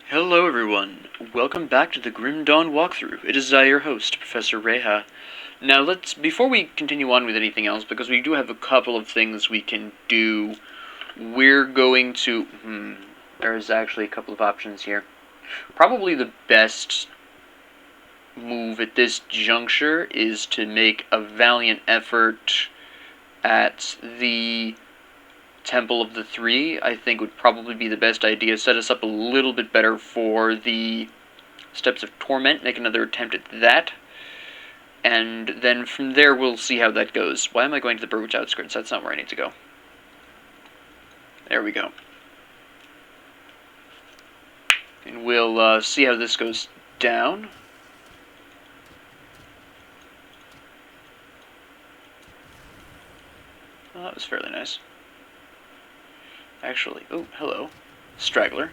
Hello everyone, welcome back to the Grim Dawn walkthrough. It is I, your host, Professor Reha. Now before we continue on with anything else, because we do have a couple of things we can do, we're going to, there's actually a couple of options here. Probably the best move at this juncture is to make a valiant effort at the Temple of the Three. I think would probably be the best idea. Set us up a little bit better for the Steps of Torment. Make another attempt at that. And then from there we'll see how that goes. Why am I going to the Burbage Outskirts? That's not where I need to go. There we go. And we'll see how this goes down. Well, that was fairly nice. Actually, oh, hello. Straggler.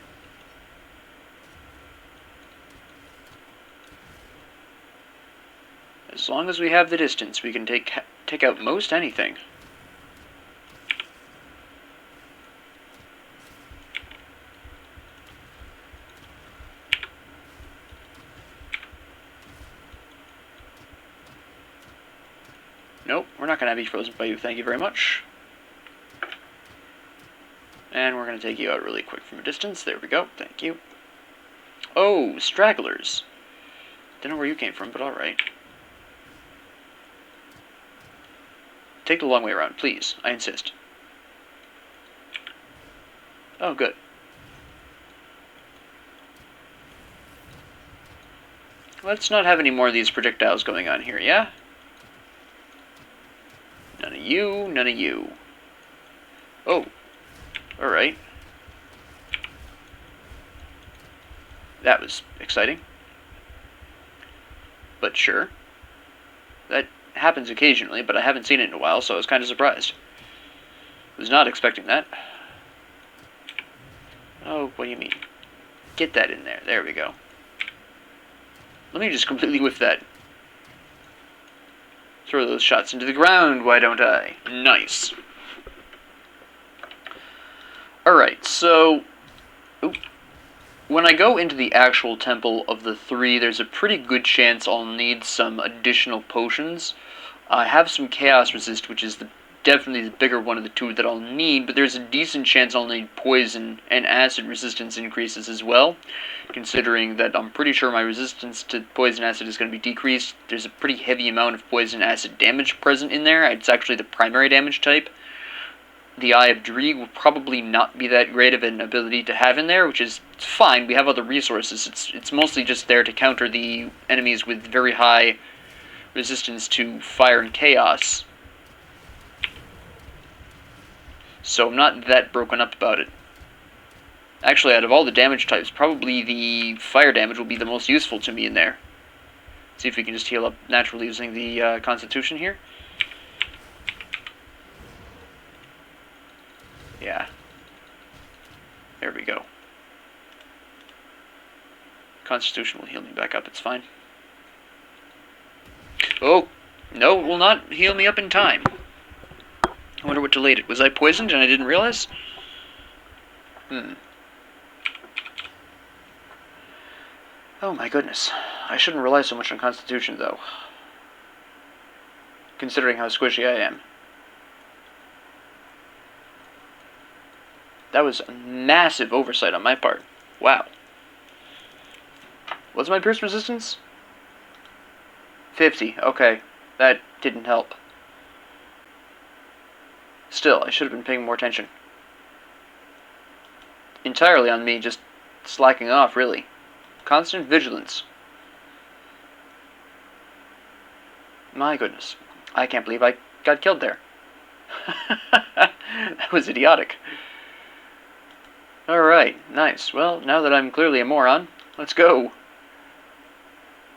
As long as we have the distance, we can take out most anything. Nope, we're not going to have you frozen by you, thank you very much. And we're going to take you out really quick from a distance. There we go, thank you. Oh, stragglers. Don't know where you came from, but alright. Take the long way around, please. I insist. Oh, good. Let's not have any more of these projectiles going on here, yeah? None of you, none of you. Oh. Alright. That was exciting. But sure. That happens occasionally, but I haven't seen it in a while, so I was kind of surprised. Was not expecting that. Oh, what do you mean? Get that in there. There we go. Let me just completely whiff that. Throw those shots into the ground, why don't I? Nice. Alright, so when I go into the actual Temple of the Three, there's a pretty good chance I'll need some additional potions. I have some Chaos Resist, which is definitely the bigger one of the two that I'll need, but there's a decent chance I'll need Poison and Acid Resistance increases as well, considering that I'm pretty sure my resistance to Poison Acid is going to be decreased. There's a pretty heavy amount of Poison Acid damage present in there. It's actually the primary damage type. The Eye of Dreeg will probably not be that great of an ability to have in there, which is fine. We have other resources. It's mostly just there to counter the enemies with very high resistance to fire and chaos. So I'm not that broken up about it. Actually, out of all the damage types, probably the fire damage will be the most useful to me in there. See if we can just heal up naturally using the Constitution here. Yeah. There we go. Constitution will heal me back up, it's fine. Oh, no, it will not heal me up in time. I wonder what delayed it. Was I poisoned and I didn't realize? Oh my goodness. I shouldn't rely so much on Constitution, though. Considering how squishy I am. That was a massive oversight on my part. Wow. What's my pierce resistance? 50. Okay. That didn't help. Still, I should have been paying more attention. Entirely on me just slacking off, really. Constant vigilance. My goodness. I can't believe I got killed there. That was idiotic. Alright, nice. Well, now that I'm clearly a moron, let's go.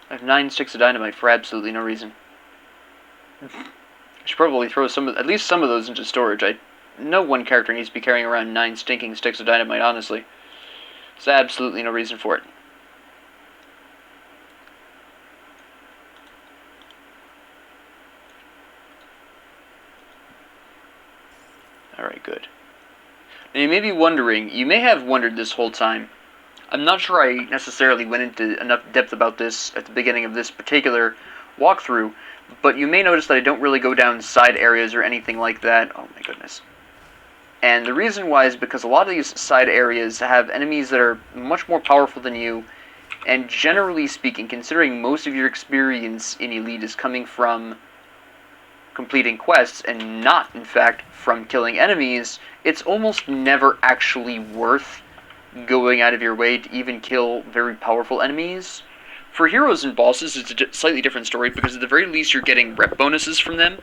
I have 9 sticks of dynamite for absolutely no reason. I should probably throw at least some of those into storage. No one character needs to be carrying around 9 stinking sticks of dynamite, honestly. There's absolutely no reason for it. Alright, good. Now you may be wondering, you may have wondered this whole time, I'm not sure I necessarily went into enough depth about this at the beginning of this particular walkthrough, but you may notice that I don't really go down side areas or anything like that. Oh my goodness. And the reason why is because a lot of these side areas have enemies that are much more powerful than you, and generally speaking, considering most of your experience in Elite is coming from completing quests and not, in fact, from killing enemies, it's almost never actually worth going out of your way to even kill very powerful enemies. For heroes and bosses, it's a slightly different story, because at the very least you're getting rep bonuses from them.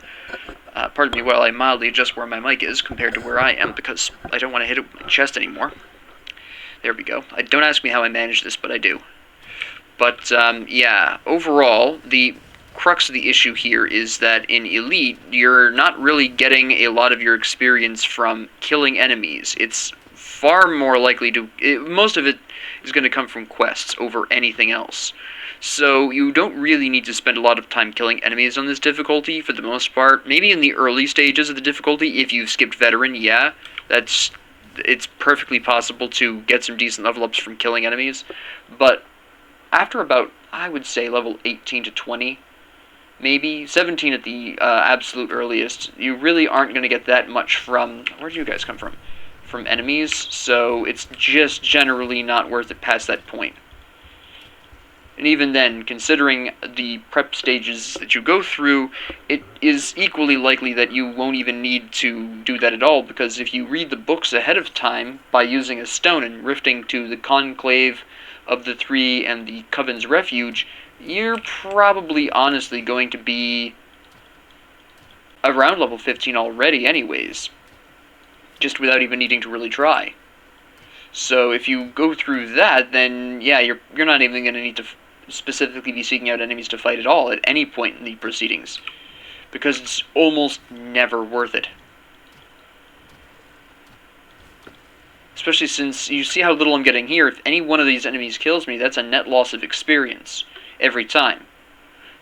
Pardon me while I mildly adjust where my mic is compared to where I am, because I don't want to hit it with my chest anymore. There we go. Don't ask me how I manage this, but I do. But, yeah, overall, the crux of the issue here is that in Elite, you're not really getting a lot of your experience from killing enemies. It's far more likely to... most of it is going to come from quests over anything else. So you don't really need to spend a lot of time killing enemies on this difficulty, for the most part. Maybe in the early stages of the difficulty, if you've skipped Veteran, yeah, it's perfectly possible to get some decent level ups from killing enemies. But after about, I would say, level 18 to 20, maybe 17 at the absolute earliest, you really aren't going to get that much from... Where do you guys come from? From enemies, so it's just generally not worth it past that point. And even then, considering the prep stages that you go through, it is equally likely that you won't even need to do that at all, because if you read the books ahead of time by using a stone and rifting to the Conclave of the Three and the Coven's Refuge, you're probably honestly going to be around level 15 already anyways, just without even needing to really try. So if you go through that, then yeah, you're not even going to need to specifically be seeking out enemies to fight at all at any point in the proceedings, because it's almost never worth it. Especially since you see how little I'm getting here. If any one of these enemies kills me, that's a net loss of experience every time.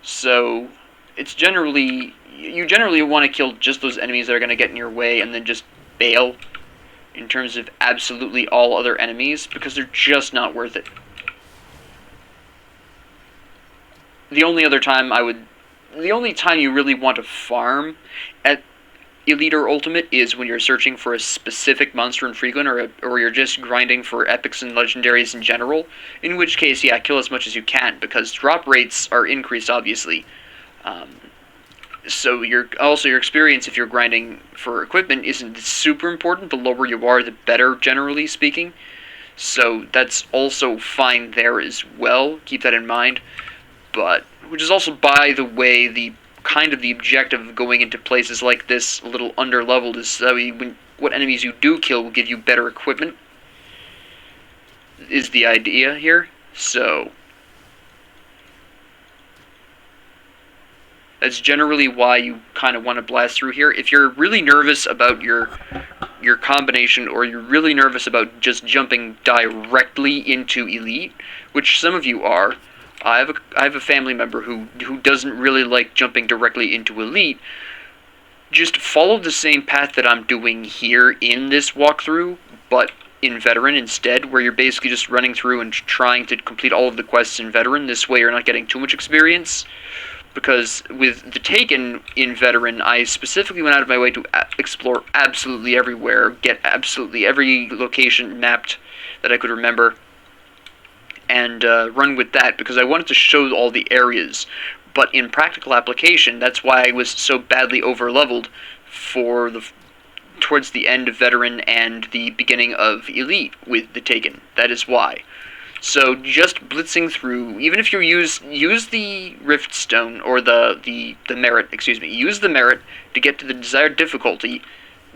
So it's you generally want to kill just those enemies that are going to get in your way, and then just bail in terms of absolutely all other enemies, because they're just not worth it. The only time you really want to farm at Elite or Ultimate is when you're searching for a specific monster infrequent, or you're just grinding for epics and legendaries in general, in which case, yeah, kill as much as you can, because drop rates are increased, obviously. So your experience, if you're grinding for equipment, isn't super important. The lower you are, the better, generally speaking. So that's also fine there as well. Keep that in mind. But, which is also, by the way, the kind of the objective of going into places like this a little under-leveled, is that what enemies you do kill will give you better equipment, is the idea here. So that's generally why you kind of want to blast through here. If you're really nervous about your combination, or you're really nervous about just jumping directly into Elite, which some of you are, I have a family member who doesn't really like jumping directly into Elite. Just follow the same path that I'm doing here in this walkthrough, but in Veteran instead, where you're basically just running through and trying to complete all of the quests in Veteran. This way you're not getting too much experience. Because with the Taken in Veteran, I specifically went out of my way to explore absolutely everywhere, get absolutely every location mapped that I could remember, and run with that, because I wanted to show all the areas. But in practical application, that's why I was so badly over-leveled towards the end of Veteran and the beginning of Elite with the Taken. That is why. So just blitzing through, even if you use the Rift Stone, or the Merit, excuse me, use the Merit to get to the desired difficulty,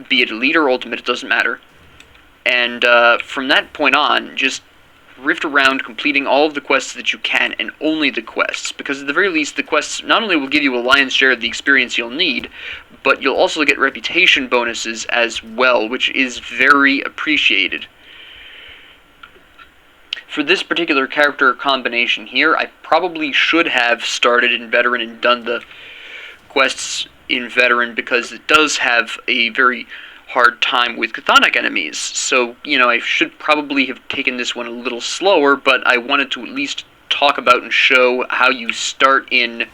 be it Elite or Ultimate, it doesn't matter. And from that point on, just rift around, completing all of the quests that you can, and only the quests, because at the very least, the quests not only will give you a lion's share of the experience you'll need, but you'll also get reputation bonuses as well, which is very appreciated. For this particular character combination here, I probably should have started in Veteran and done the quests in Veteran, because it does have a very hard time with chthonic enemies. So, I should probably have taken this one a little slower, but I wanted to at least talk about and show how you start in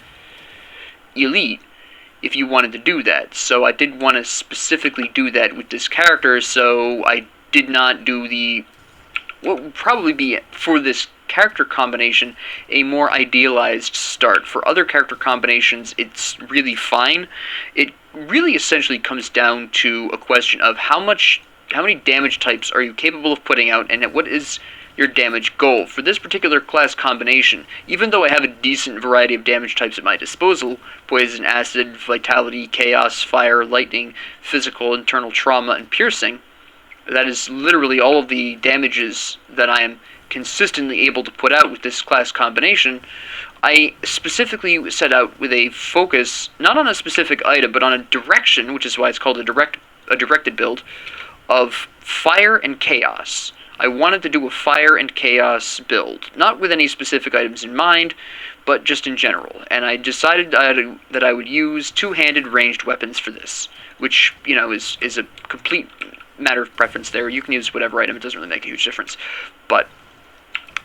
Elite if you wanted to do that. So I did want to specifically do that with this character, so I did not do what would probably be, for this character combination, a more idealized start. For other character combinations, it's really fine. It really essentially comes down to a question of how many damage types are you capable of putting out, and what is your damage goal. For this particular class combination, even though I have a decent variety of damage types at my disposal, poison, acid, vitality, chaos, fire, lightning, physical, internal trauma, and piercing, that is literally all of the damages that I am consistently able to put out with this class combination. I specifically set out with a focus, not on a specific item, but on a direction, which is why it's called a directed build, of fire and chaos. I wanted to do a fire and chaos build, not with any specific items in mind, but just in general. And I decided that I would use two-handed ranged weapons for this, which, is a complete matter of preference there. You can use whatever item, it doesn't really make a huge difference. But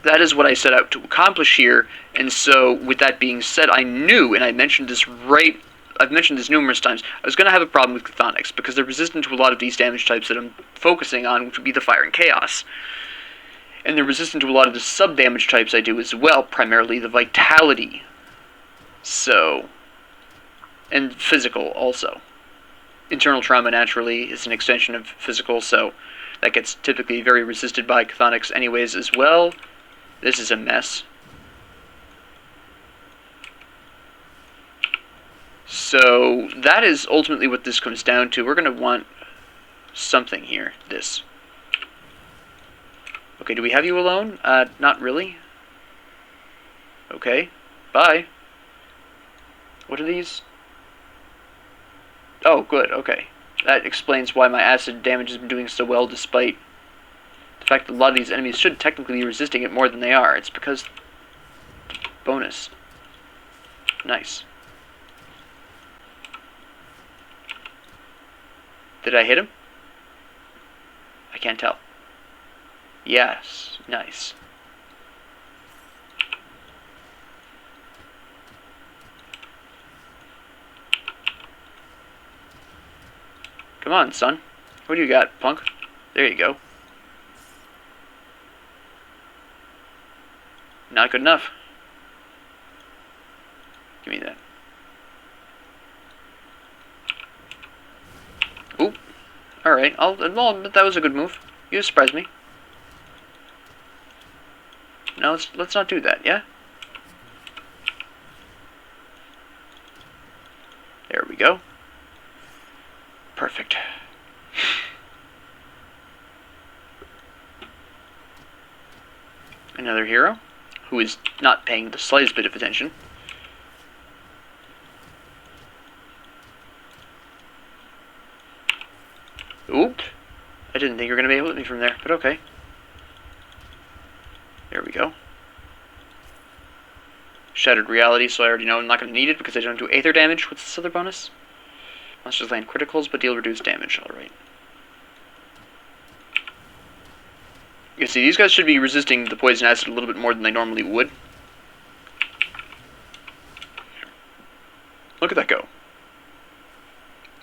that is what I set out to accomplish here, and so with that being said, I knew, and I've mentioned this numerous times, I was going to have a problem with chthonics, because they're resistant to a lot of these damage types that I'm focusing on, which would be the fire and chaos. And they're resistant to a lot of the sub-damage types I do as well, primarily the vitality. So, and physical also. Internal trauma, naturally, is an extension of physical, so that gets typically very resisted by chthonics anyways as well. This is a mess. So that is ultimately what this comes down to. We're going to want something here. This. Okay, do we have you alone? Not really. Okay, bye. What are these? Oh, good, okay. That explains why my acid damage has been doing so well, despite the fact that a lot of these enemies should technically be resisting it more than they are. It's because... bonus. Nice. Did I hit him? I can't tell. Yes, nice. Come on, son. What do you got, punk? There you go. Not good enough. Give me that. Oop. Alright, I'll admit that was a good move. You surprised me. No, let's not do that, yeah? There we go. Perfect. Another hero, who is not paying the slightest bit of attention. Oop. I didn't think you were going to be able to hit me from there, but okay. There we go. Shattered reality, so I already know I'm not going to need it because I don't do aether damage. What's this other bonus? Monsters land criticals, but deal reduced damage. Alright. You can see, these guys should be resisting the poison acid a little bit more than they normally would. Look at that go.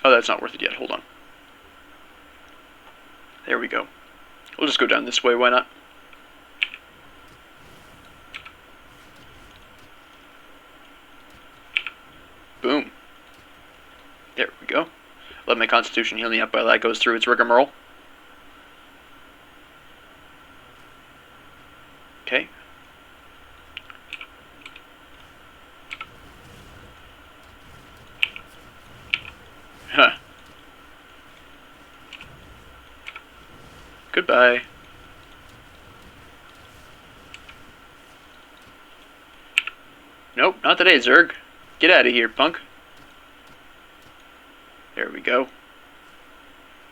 Oh, that's not worth it yet. Hold on. There we go. We'll just go down this way, why not? Boom. There we go. Let my constitution heal me up while that goes through its rigmarole. Okay. Huh. Goodbye. Nope, not today, Zerg. Get out of here, punk. There we go.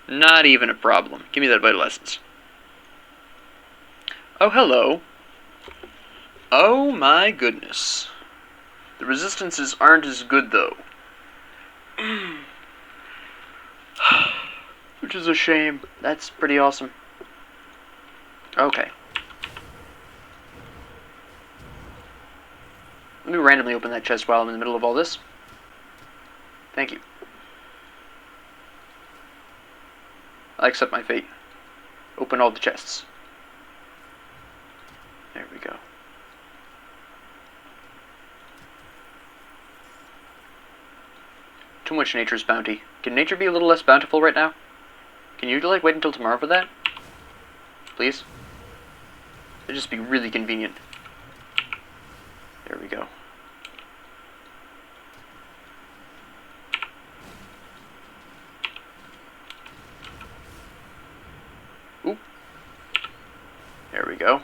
Not even a problem. Give me that vital essence. Oh, hello. Oh my goodness. The resistances aren't as good, though. Which is a shame. That's pretty awesome. Okay. Let me randomly open that chest while I'm in the middle of all this. Thank you. I accept my fate. Open all the chests. There we go. Too much nature's bounty. Can nature be a little less bountiful right now? Can you, like, wait until tomorrow for that? Please? It'd just be really convenient. There we go. Oop. There we go.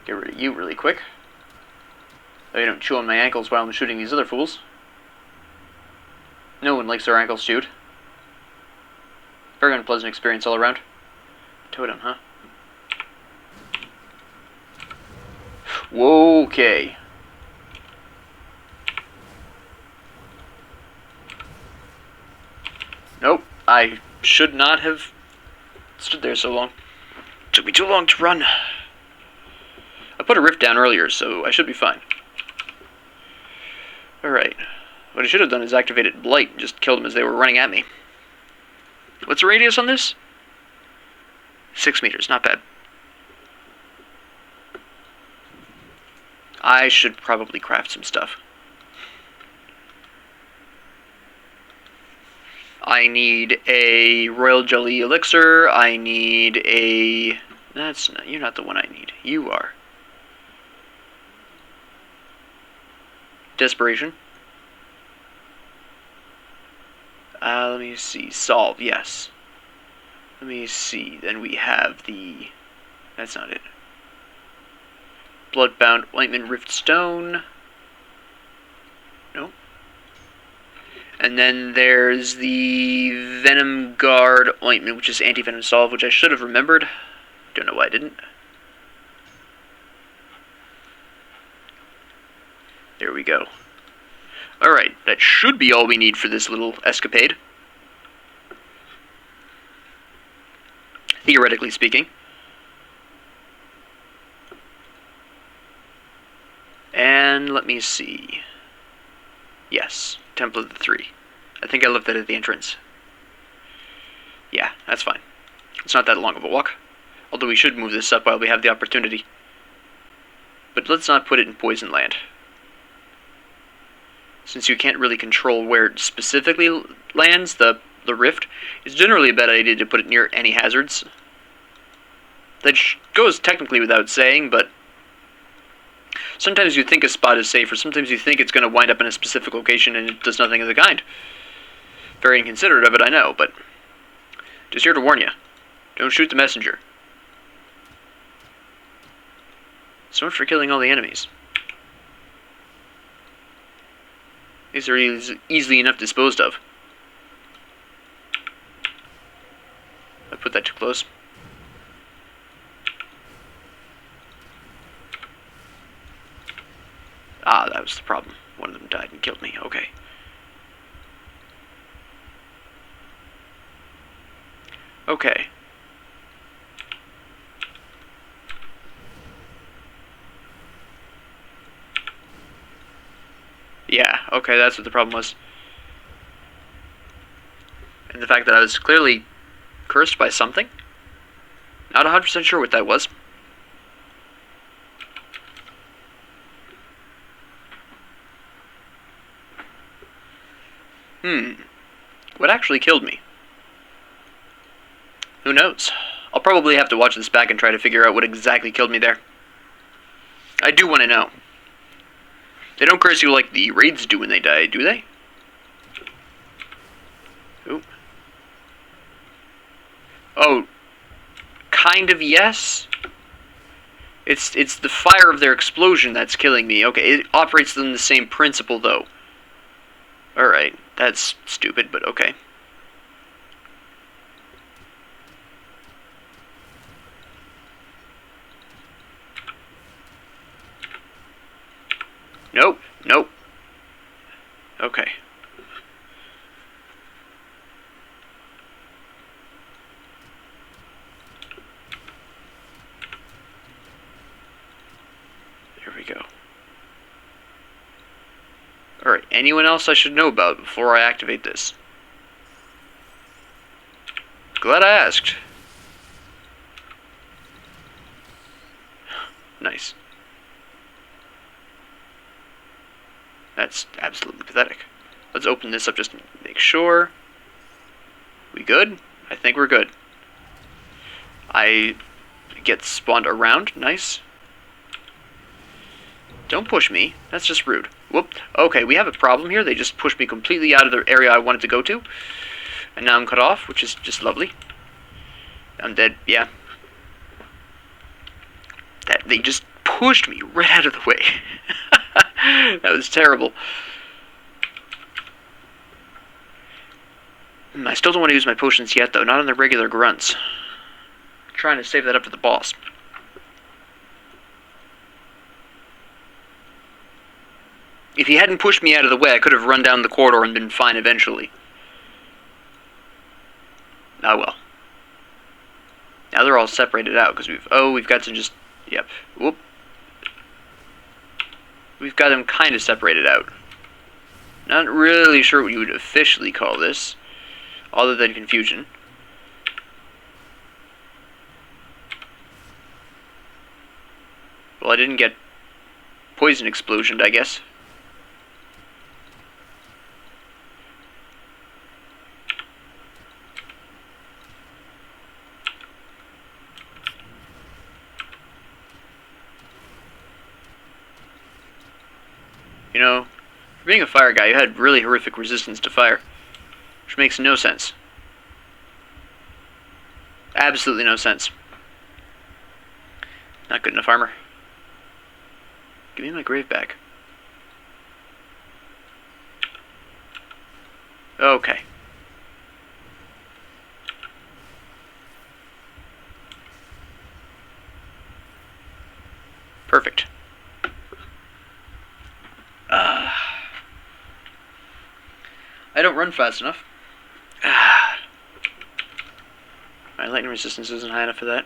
Get rid of you really quick. So you don't chew on my ankles while I'm shooting these other fools. No one likes their ankles chewed. Very unpleasant experience all around. Totem, huh? Whoa, okay. Nope, I should not have stood there so long. It took me too long to run. I put a rift down earlier, so I should be fine. Alright. What I should have done is activated Blight and just killed them as they were running at me. What's the radius on this? 6 meters, not bad. I should probably craft some stuff. I need a royal jelly elixir. I need a... That's not... You're not the one I need. You are. Desperation. Let me see. Solve, yes. Let me see. Then we have the... That's not it. Bloodbound Ointment Rift Stone. Nope. And then there's the Venom Guard Ointment, which is Anti-Venom Solve, which I should have remembered. Don't know why I didn't. There we go. Alright, that should be all we need for this little escapade. Theoretically speaking. And let me see. Yes, Temple of the Three. I think I left that at the entrance. Yeah, that's fine. It's not that long of a walk. Although we should move this up while we have the opportunity. But let's not put it in Poison Land. Since you can't really control where it specifically lands, the rift, it's generally a bad idea to put it near any hazards. That goes technically without saying, but sometimes you think a spot is safe, or sometimes you think it's going to wind up in a specific location and it does nothing of the kind. Very inconsiderate of it, I know, but just here to warn you. Don't shoot the messenger. So much for killing all the enemies. These are easily enough disposed of. I put that too close. Ah, that was the problem. One of them died and killed me. Okay. Okay. Yeah, okay, that's what the problem was. And the fact that I was clearly cursed by something? Not 100% sure what that was. What actually killed me? Who knows? I'll probably have to watch this back and try to figure out what exactly killed me there. I do want to know. They don't curse you like the raids do when they die, do they? Ooh. Oh, kind of yes. It's the fire of their explosion that's killing me. Okay, it operates on the same principle though. Alright, that's stupid, but okay. Nope, nope. Okay. Anyone else I should know about before I activate this? Glad I asked. Nice. That's absolutely pathetic. Let's open this up just to make sure. We good? I think we're good. I get spawned around. Nice. Don't push me. That's just rude. Whoop. Okay, we have a problem here. They just pushed me completely out of the area I wanted to go to. And now I'm cut off, which is just lovely. I'm dead. Yeah. They just pushed me right out of the way. That was terrible. I still don't want to use my potions yet, though. Not on the regular grunts. I'm trying to save that up for the boss. If he hadn't pushed me out of the way, I could have run down the corridor and been fine eventually. Ah, well. Now they're all separated out, because we've got to just, yep, whoop. We've got them kind of separated out. Not really sure what you would officially call this, other than confusion. Well, I didn't get poison explosioned, I guess. You know, for being a fire guy, you had really horrific resistance to fire. Which makes no sense. Absolutely no sense. Not good enough armor. Give me my grave back. Okay. Perfect. I don't run fast enough. My lightning resistance isn't high enough for that.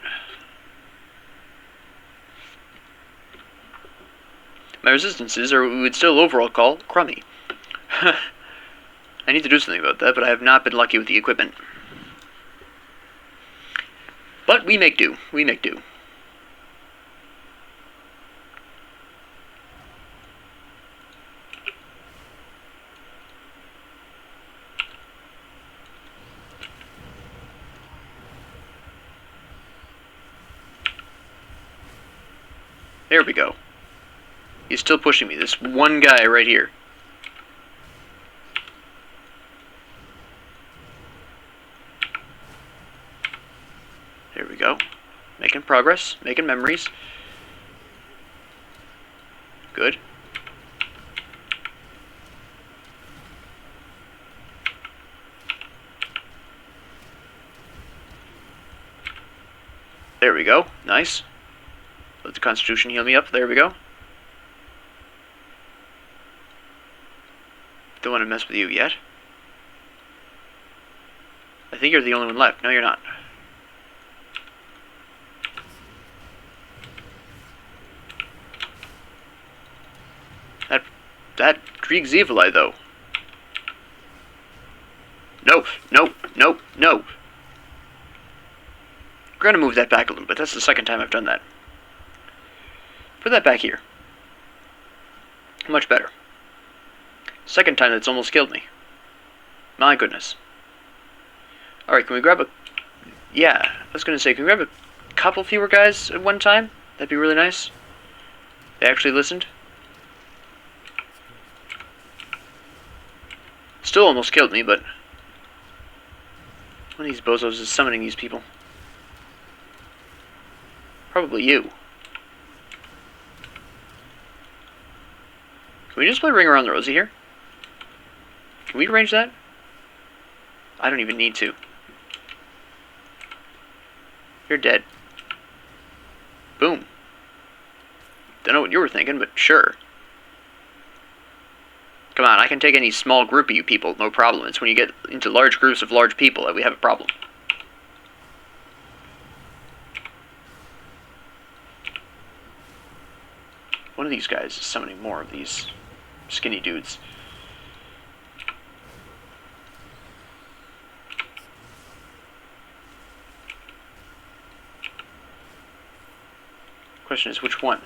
My resistances are what we would still overall call crummy. I need to do something about that, but I have not been lucky with the equipment. But we make do. We make do. There we go. He's still pushing me. This one guy right here. There we go. Making progress. Making memories. Good. There we go. Nice. Let the Constitution heal me up. There we go. Don't want to mess with you yet. I think you're the only one left. No, you're not. That Krieg's Evileye, though. No, no, no, no. We're gonna move that back a little bit. That's the second time I've done that. Put that back here. Much better. Second time that's almost killed me. My goodness. Alright, can we grab a... Yeah, I was gonna say, can we grab a couple fewer guys at one time? That'd be really nice. They actually listened. Still almost killed me, but... one of these bozos is summoning these people. Probably you. Can we just play Ring Around the Rosie here? Can we arrange that? I don't even need to. You're dead. Boom. Don't know what you were thinking, but sure. Come on, I can take any small group of you people, no problem. It's when you get into large groups of large people that we have a problem. One of these guys is summoning more of these skinny dudes. Question is, which one?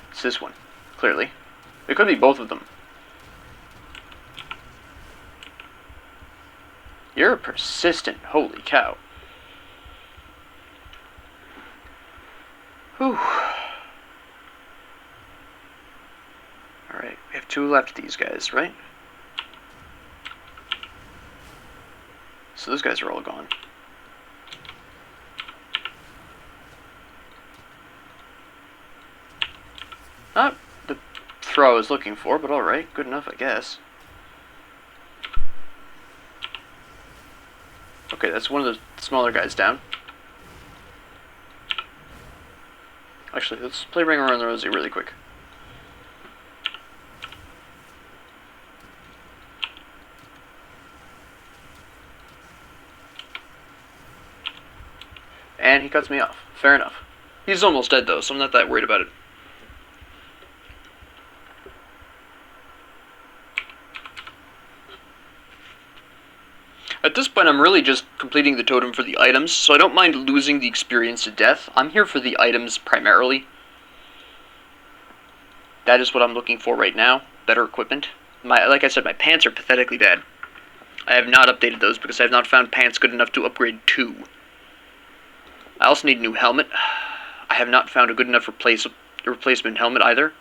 It's this one, clearly. It could be both of them. You're persistent, holy cow. Whew. Alright, we have 2 left of these guys, right? So those guys are all gone. Not the throw I was looking for, but alright, good enough, I guess. Okay, that's one of the smaller guys down. Actually, let's play Ring Around the Rosie really quick. And he cuts me off. Fair enough. He's almost dead, though, so I'm not that worried about it. At this point, I'm really just completing the totem for the items, so I don't mind losing the experience to death. I'm here for the items primarily. That is what I'm looking for right now. Better equipment. Like I said, my pants are pathetically bad. I have not updated those because I have not found pants good enough to upgrade to. I also need a new helmet. I have not found a good enough replacement helmet either.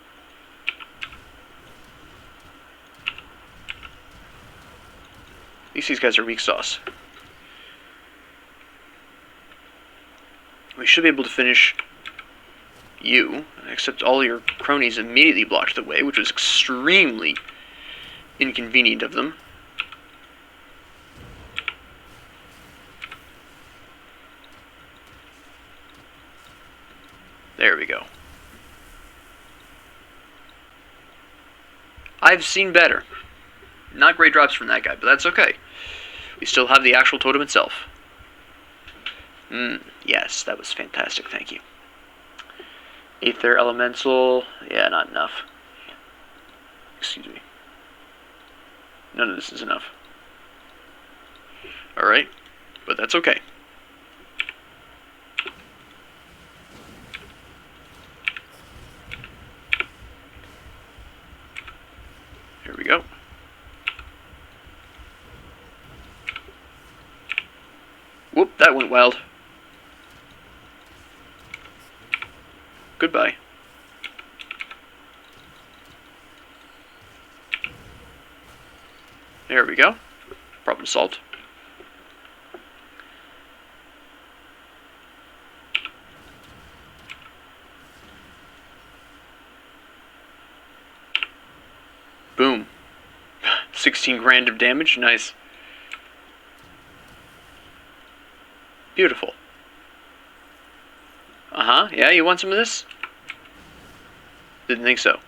At least these guys are weak sauce. We should be able to finish you, except all your cronies immediately blocked the way, which was extremely inconvenient of them. There we go. I've seen better. Not great drops from that guy, but that's okay. We still have the actual totem itself. Yes, that was fantastic, thank you. Aether Elemental, yeah, not enough. Excuse me. None of this is enough. Alright, but that's okay. Here we go. Whoop, that went wild. Goodbye. There we go. Problem solved. Boom. 16 grand of damage, nice. Beautiful. Uh-huh, yeah, you want some of this? Didn't think so.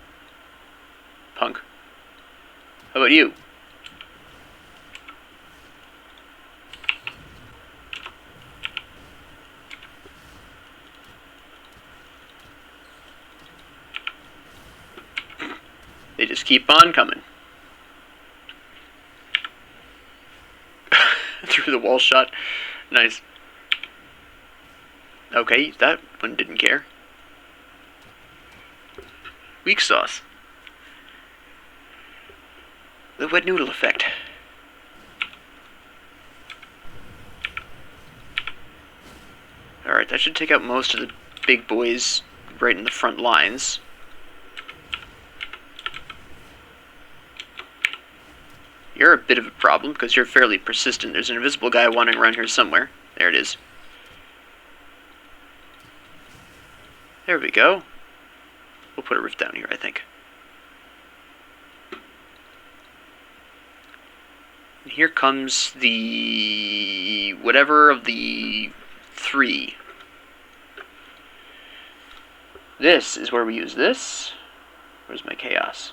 Punk. How about you? They just keep on coming. Through the wall shot. Nice. Okay, that one didn't care. Weak sauce. The wet noodle effect. Alright, that should take out most of the big boys right in the front lines. You're a bit of a problem because you're fairly persistent. There's an invisible guy wandering around here somewhere. There it is. There we go. We'll put a rift down here, I think. And here comes the whatever of the 3. This is where we use this. Where's my chaos?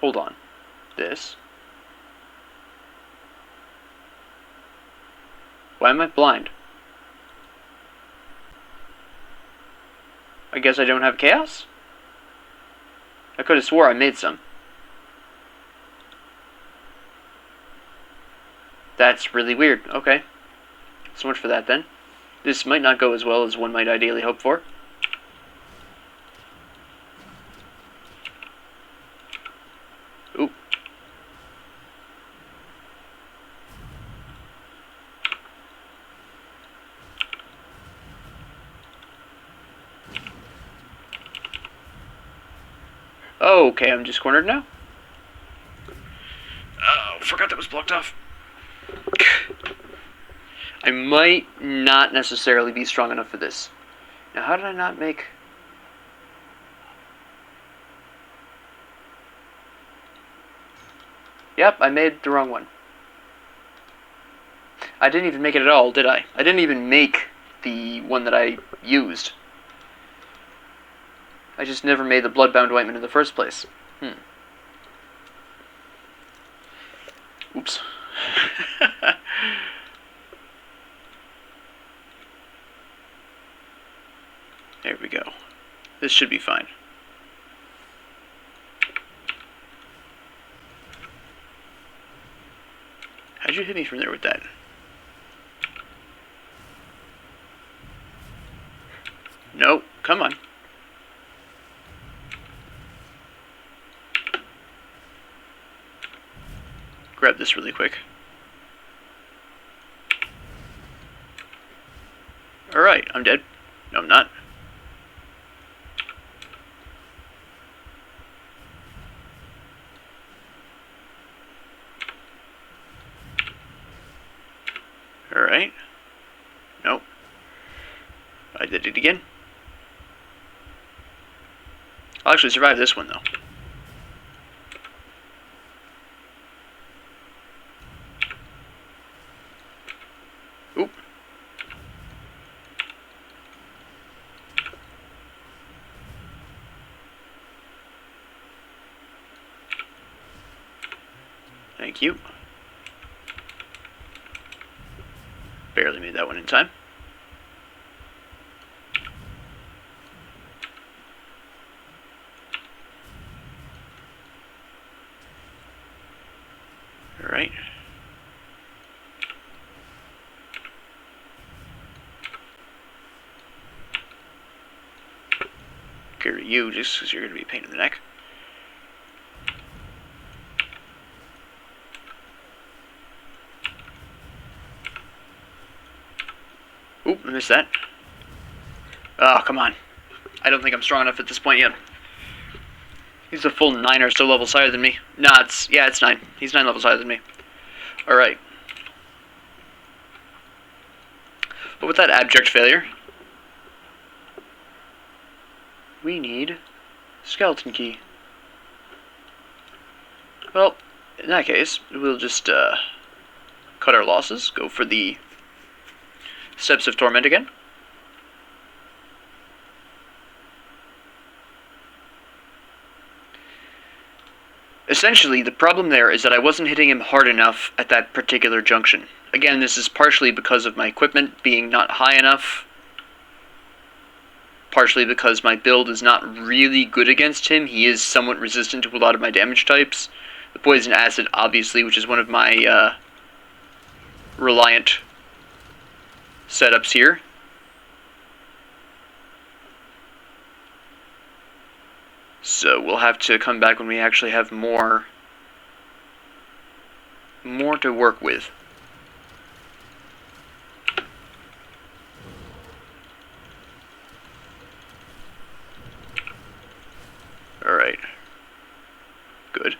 Hold on. This. Why am I blind? I guess I don't have chaos? I could have swore I made some. That's really weird. Okay. So much for that, then. This might not go as well as one might ideally hope for. Ooh. Oh, okay, I'm just cornered now. Oh, forgot that was blocked off. I might not necessarily be strong enough for this. Now, how did I not make... Yep, I made the wrong one. I didn't even make it at all, did I? I didn't even make the one that I used. I just never made the blood-bound ointment in the first place. Oops. There we go. This should be fine. How'd you hit me from there with that? No, come on. Grab this really quick. Alright, I'm dead. No, I'm not. Alright. Nope. I did it again. I'll actually survive this one, though. Oop. Thank you. Barely made that one in time. Alright. Get rid of you just because you're going to be a pain in the neck. Oop, I missed that. Oh, come on. I don't think I'm strong enough at this point yet. He's a full 9 or so levels higher than me. Nah, it's 9. He's 9 levels higher than me. Alright. But with that abject failure, we need skeleton key. Well, in that case, we'll just cut our losses, go for the Steps of Torment again. Essentially, the problem there is that I wasn't hitting him hard enough at that particular junction. Again, this is partially because of my equipment being not high enough, partially because my build is not really good against him. He is somewhat resistant to a lot of my damage types. The Poison Acid, obviously, which is one of my reliant setups here. So we'll have to come back when we actually have more to work with. Alright. Good.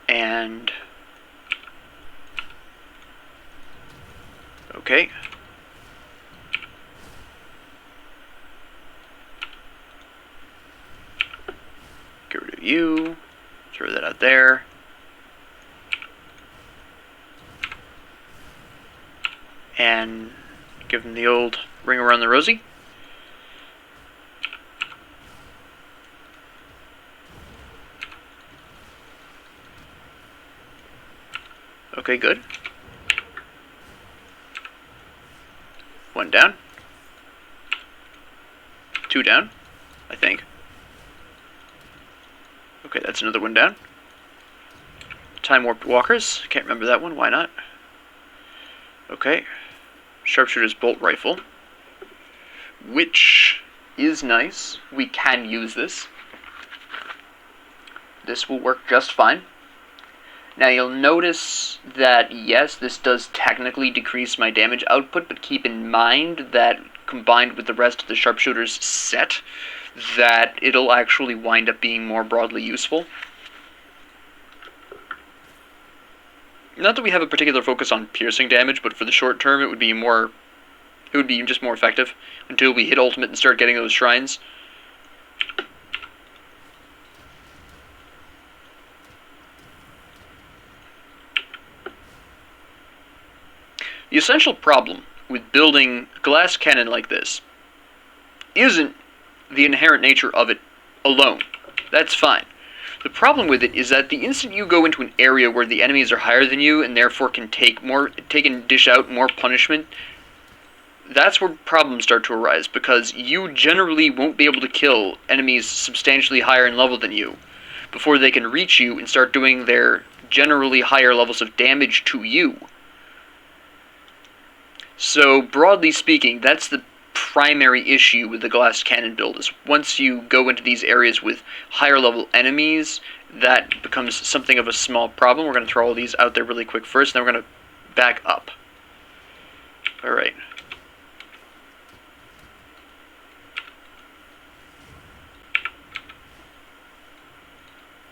And... okay. Get rid of you. Throw that out there. And give him the old ring around the rosy. Okay, good. One down. Two down, I think. Okay, that's another one down. Time Warped Walkers. Can't remember that one. Why not? Okay. Sharpshooter's Bolt Rifle. Which is nice. We can use this. This will work just fine. Now you'll notice that, yes, this does technically decrease my damage output, but keep in mind that combined with the rest of the Sharpshooter's set, that it'll actually wind up being more broadly useful. Not that we have a particular focus on piercing damage, but for the short term it would be just more effective until we hit ultimate and start getting those shrines. The essential problem with building a glass cannon like this isn't the inherent nature of it alone. That's fine. The problem with it is that the instant you go into an area where the enemies are higher than you and therefore can take and dish out more punishment, that's where problems start to arise, because you generally won't be able to kill enemies substantially higher in level than you before they can reach you and start doing their generally higher levels of damage to you. So, broadly speaking, that's the primary issue with the glass cannon build, is once you go into these areas with higher level enemies, that becomes something of a small problem. We're going to throw all these out there really quick first, and then we're going to back up. Alright.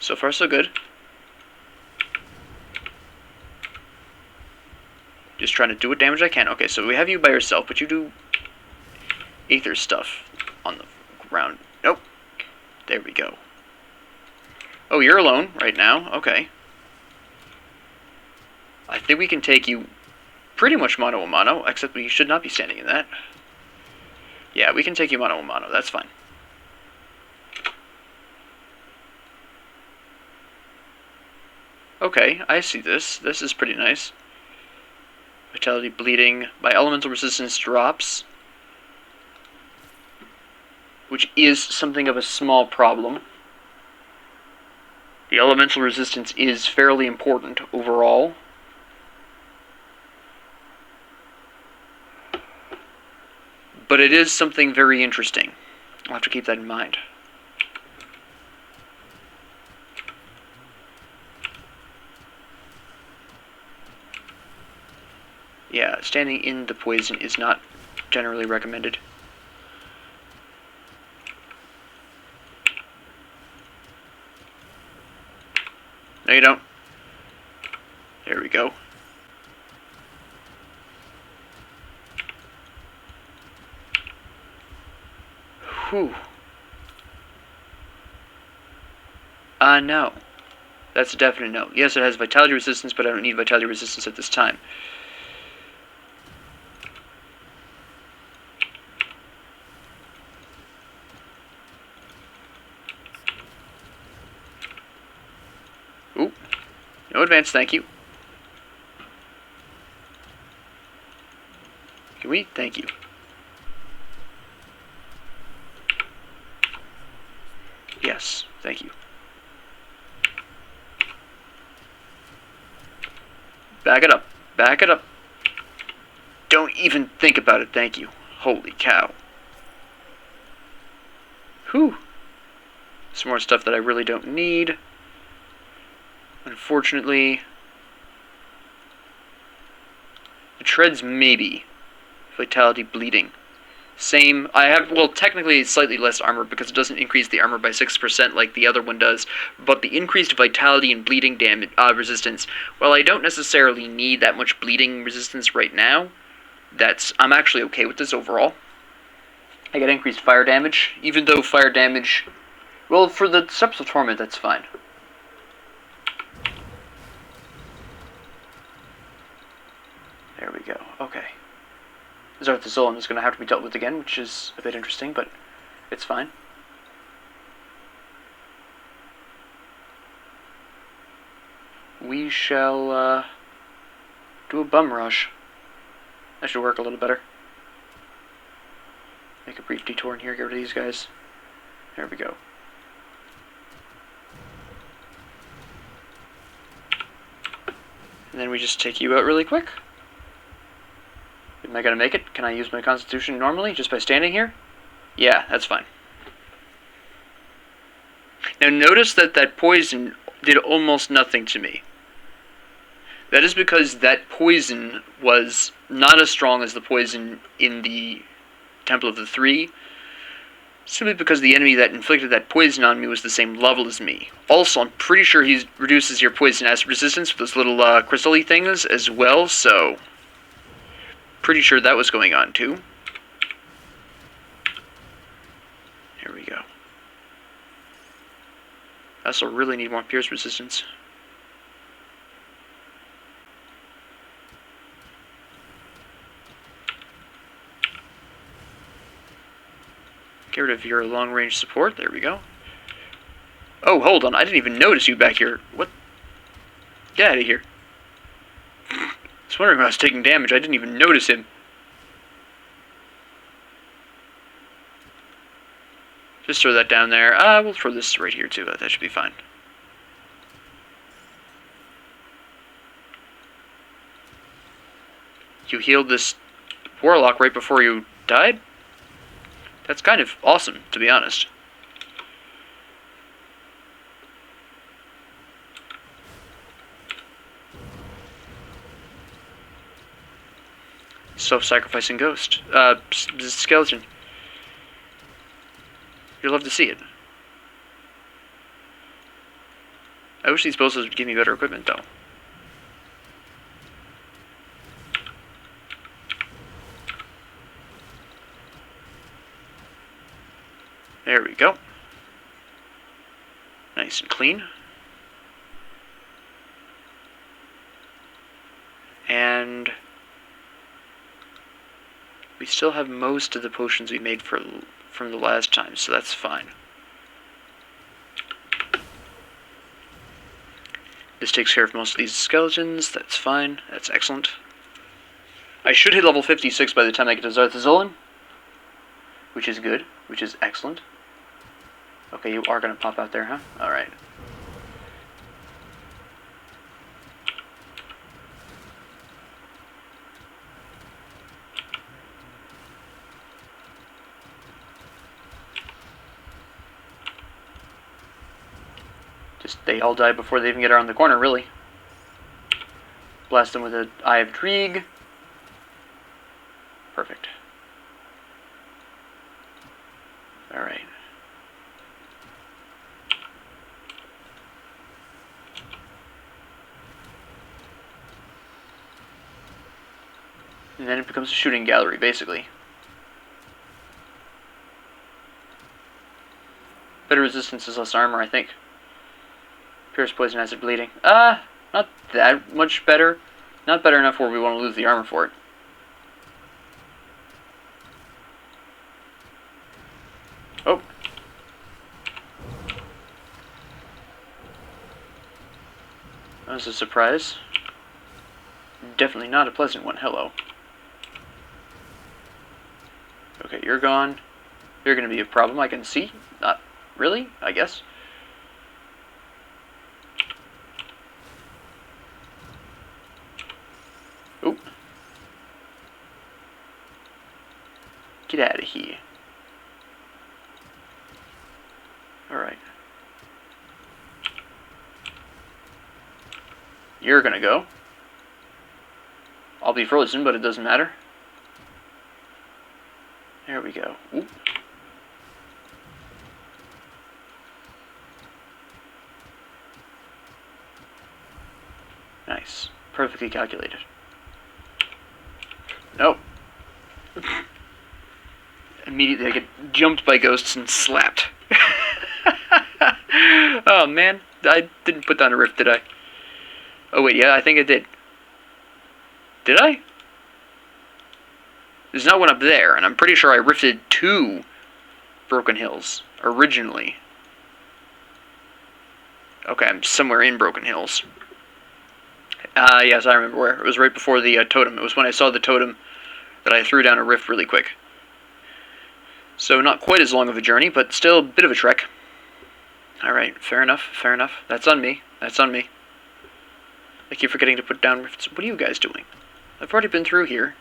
So far, so good. Just trying to do what damage I can. Okay, so we have you by yourself, but you do Aether stuff on the ground. Nope. There we go. Oh, you're alone right now. Okay. I think we can take you pretty much mano a mano, except we should not be standing in that. Yeah, we can take you mano a mano. That's fine. Okay, I see this. This is pretty nice. Vitality bleeding by elemental resistance drops, which is something of a small problem. The elemental resistance is fairly important overall. But it is something very interesting. I'll have to keep that in mind. Yeah, standing in the poison is not generally recommended. No, you don't. There we go. Whew. No. That's a definite no. Yes, it has vitality resistance, but I don't need vitality resistance at this time. Ooh. No advance, thank you. Can we? Thank you. Yes, thank you. Back it up. Back it up. Don't even think about it, thank you. Holy cow. Whew. Some more stuff that I really don't need. Unfortunately. The treads, maybe. Vitality bleeding. Same. I have, well, technically slightly less armor because it doesn't increase the armor by 6% like the other one does, but the increased vitality and bleeding damage resistance, well, I don't necessarily need that much bleeding resistance right now. I'm actually okay with this overall. I get increased fire damage, even though fire damage, well, for the Steps of Torment, that's fine. There we go. Okay. Zarthazolin is going to have to be dealt with again, which is a bit interesting, but it's fine. We shall do a bum rush. That should work a little better. Make a brief detour in here, get rid of these guys. There we go. And then we just take you out really quick. Am I gonna make it? Can I use my constitution normally, just by standing here? Yeah, that's fine. Now notice that that poison did almost nothing to me. That is because that poison was not as strong as the poison in the Temple of the Three, simply because the enemy that inflicted that poison on me was the same level as me. Also, I'm pretty sure he reduces your poison acid resistance with those little crystal-y things as well, so pretty sure that was going on too. Here we go. I also really need more pierce resistance. Get rid of your long-range support. There we go. Oh, hold on. I didn't even notice you back here. What? Get out of here. I was wondering if I was taking damage. I didn't even notice him. Just throw that down there. We'll throw this right here, too. That should be fine. You healed this warlock right before you died? That's kind of awesome, to be honest. Self-sacrificing ghost. Skeleton. You'll love to see it. I wish these bosses would give me better equipment, though. There we go. Nice and clean. And we still have most of the potions we made from the last time, so that's fine. This takes care of most of these skeletons. That's fine. That's excellent. I should hit level 56 by the time I get to Zarthazolan, which is good, which is excellent. Okay, you are going to pop out there, huh? Alright. They all die before they even get around the corner, really. Blast them with an Eye of Drieg. Perfect. Alright. And then it becomes a shooting gallery, basically. Better resistance is less armor, I think. Pierce, poison, acid, bleeding. Not that much better. Not better enough where we want to lose the armor for it. Oh. That was a surprise. Definitely not a pleasant one. Hello. Okay, you're gone. You're going to be a problem, I can see. Not really, I guess. Oop. Get out of here. Alright. You're gonna go. I'll be frozen, but it doesn't matter. There we go. Oop. Nice. Perfectly calculated. Nope. Immediately I get jumped by ghosts and slapped. Oh man, I didn't put down a rift, did I? Oh wait, yeah, I think I did. Did I? There's not one up there, and I'm pretty sure I rifted 2 Broken Hills originally. Okay, I'm somewhere in Broken Hills. Yes, I remember where. It was right before the totem. It was when I saw the totem that I threw down a rift really quick. So not quite as long of a journey, but still a bit of a trek. Alright, fair enough, fair enough. That's on me. That's on me. I keep forgetting to put down rifts. What are you guys doing? I've already been through here.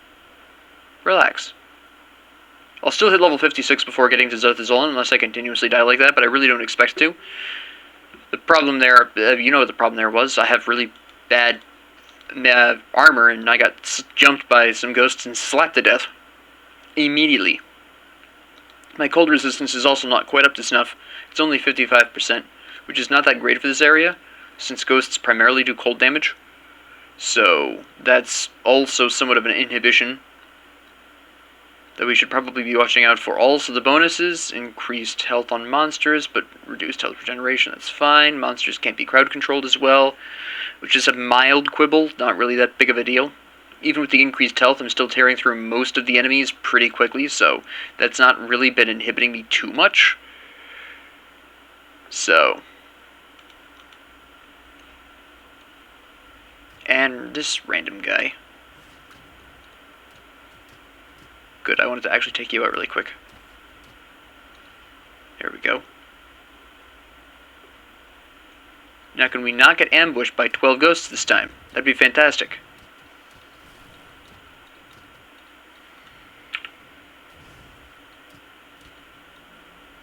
Relax. I'll still hit level 56 before getting to Zothazolin, unless I continuously die like that, but I really don't expect to. The problem there, you know what the problem there was? I have really bad armor, and I got jumped by some ghosts and slapped to death. Immediately. My cold resistance is also not quite up to snuff. It's only 55%, which is not that great for this area, since ghosts primarily do cold damage. So, that's also somewhat of an inhibition that we should probably be watching out for. Also, the bonuses: increased health on monsters, but reduced health regeneration, that's fine. Monsters can't be crowd controlled as well, which is a mild quibble, not really that big of a deal. Even with the increased health, I'm still tearing through most of the enemies pretty quickly, so that's not really been inhibiting me too much. So. And this random guy. Good, I wanted to actually take you out really quick. There we go. Now can we not get ambushed by 12 ghosts this time? That'd be fantastic.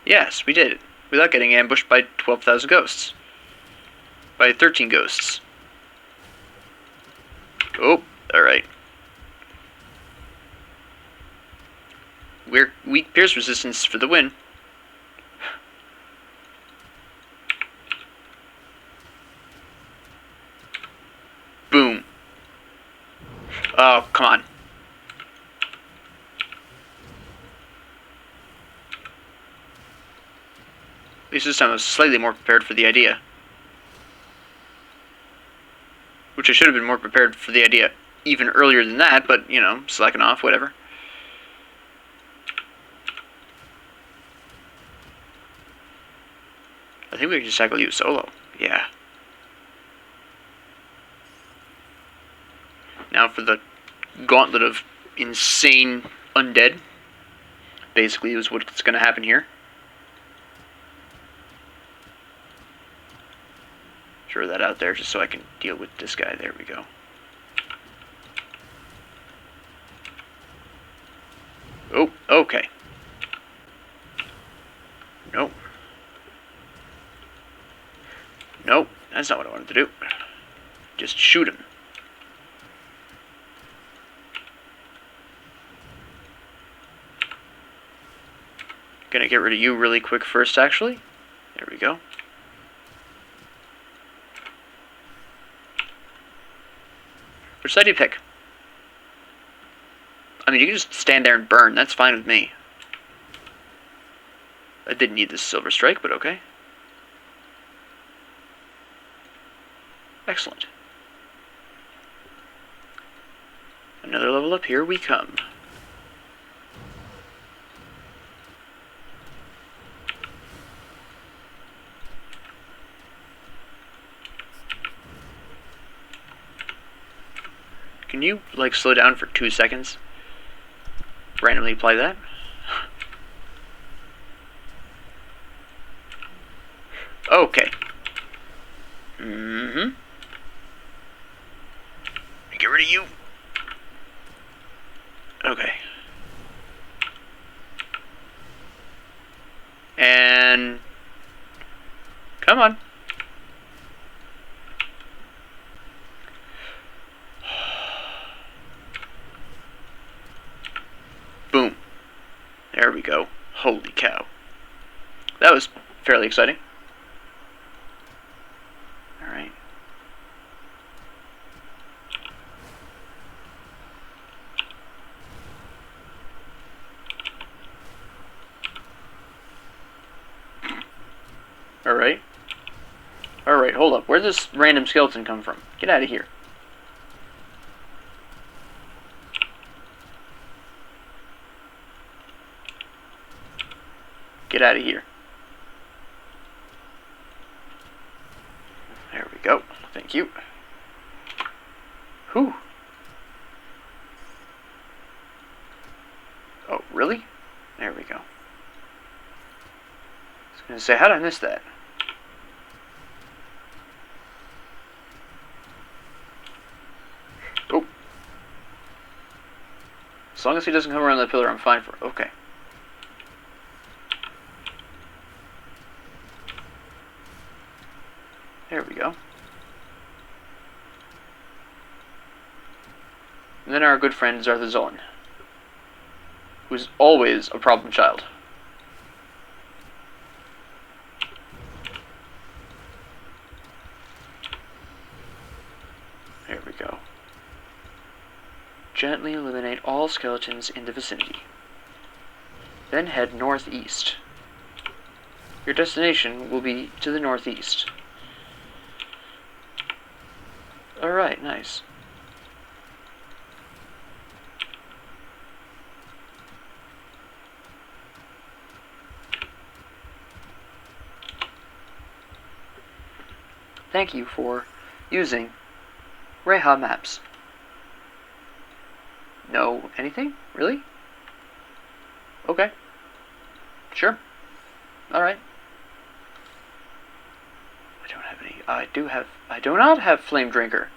Yes, we did it. Without getting ambushed by 12,000 ghosts. By 13 ghosts. Oh, alright. We're weak pierce resistance for the win. Boom. Oh, come on. At least this time I was slightly more prepared for the idea. Which I should have been more prepared for the idea even earlier than that, but, you know, slacking off, whatever. I think we can just tackle you solo. Yeah. Now for the gauntlet of insane undead. Basically is what's going to happen here. Throw that out there just so I can deal with this guy. There we go. Oh, okay. Nope. Nope, that's not what I wanted to do. Just shoot him. Gonna get rid of you really quick first, actually. There we go. Which side do you pick? I mean, you can just stand there and burn. That's fine with me. I didn't need this silver strike, but okay. Excellent. Another level up, here we come. Can you, like, slow down for 2 seconds? Randomly apply that? Okay. Mm-hmm. Get rid of you. Okay. And... come on. Boom. There we go. Holy cow. That was fairly exciting. Alright. Alright. Alright, hold up. Where'd this random skeleton come from? Get out of here. Get out of here. There we go. Thank you. Whew. Oh, really? There we go. I was going to say, how did I miss that? As long as he doesn't come around that pillar, I'm fine for... Okay. There we go. And then our good friend Zarthazon, who's always a problem child. There we go. Gently eliminate all skeletons in the vicinity. Then head northeast. Your destination will be to the northeast. Alright, nice. Thank you for using Reha Maps. No, anything? Really? Okay. Sure. Alright. I don't have any. I do not have Flame Drinker.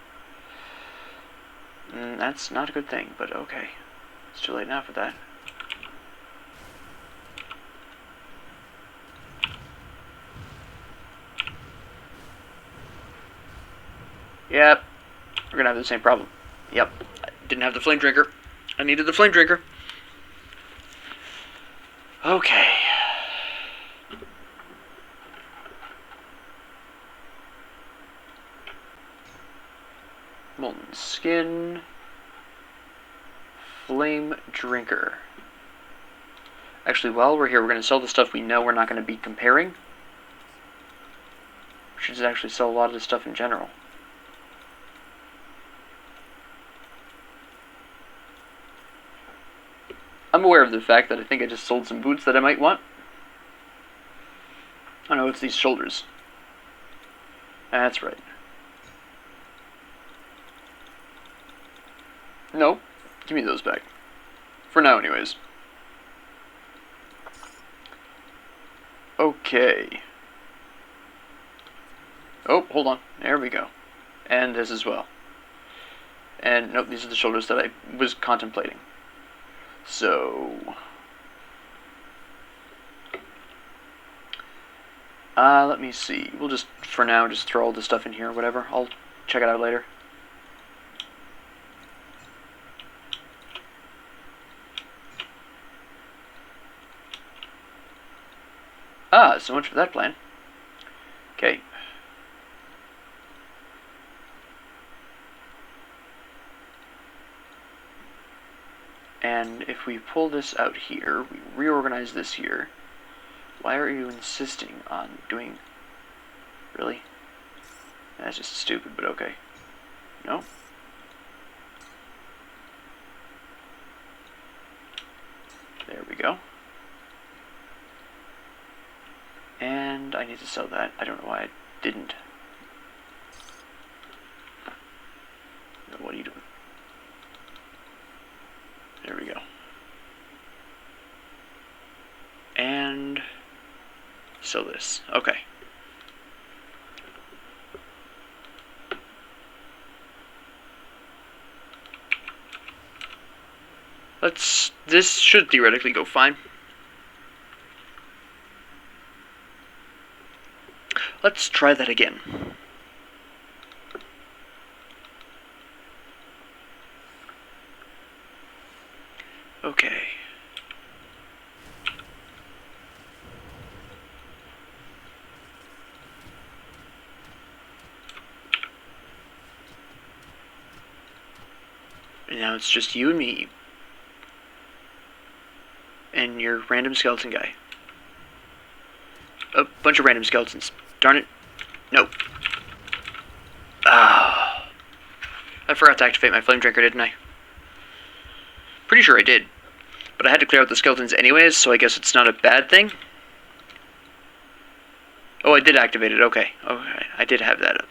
That's not a good thing, but okay. It's too late now for that. Yep. We're gonna have the same problem. Yep. I didn't have the Flame Drinker. I needed the Flame Drinker. Okay. Molten Skin. Flame Drinker. Actually, while we're here, we're going to sell the stuff we know we're not going to be comparing. We should just actually sell a lot of the stuff in general. I'm aware of the fact that I think I just sold some boots that I might want. Oh no, it's these shoulders. That's right. No, give me those back. For now, anyways. Okay. Oh, hold on. There we go. And this as well. And nope, these are the shoulders that I was contemplating. So... let me see. We'll just, for now, just throw all the stuff in here or whatever. I'll check it out later. Ah, so much for that plan. Okay. And if we pull this out here, we reorganize this here. Why are you insisting on doing... Really? That's just stupid, but okay. No? There we go. And I need to sell that. I don't know why I didn't. No, what are you doing? There we go. And sell this. Okay. This should theoretically go fine. Let's try that again. Okay. And now it's just you and me. And your random skeleton guy. A bunch of random skeletons. Darn it. No. Ah. I forgot to activate my flame drinker, didn't I? Pretty sure I did. But I had to clear out the skeletons anyways, so I guess it's not a bad thing. Oh, I did activate it. Okay. Okay. I did have that up.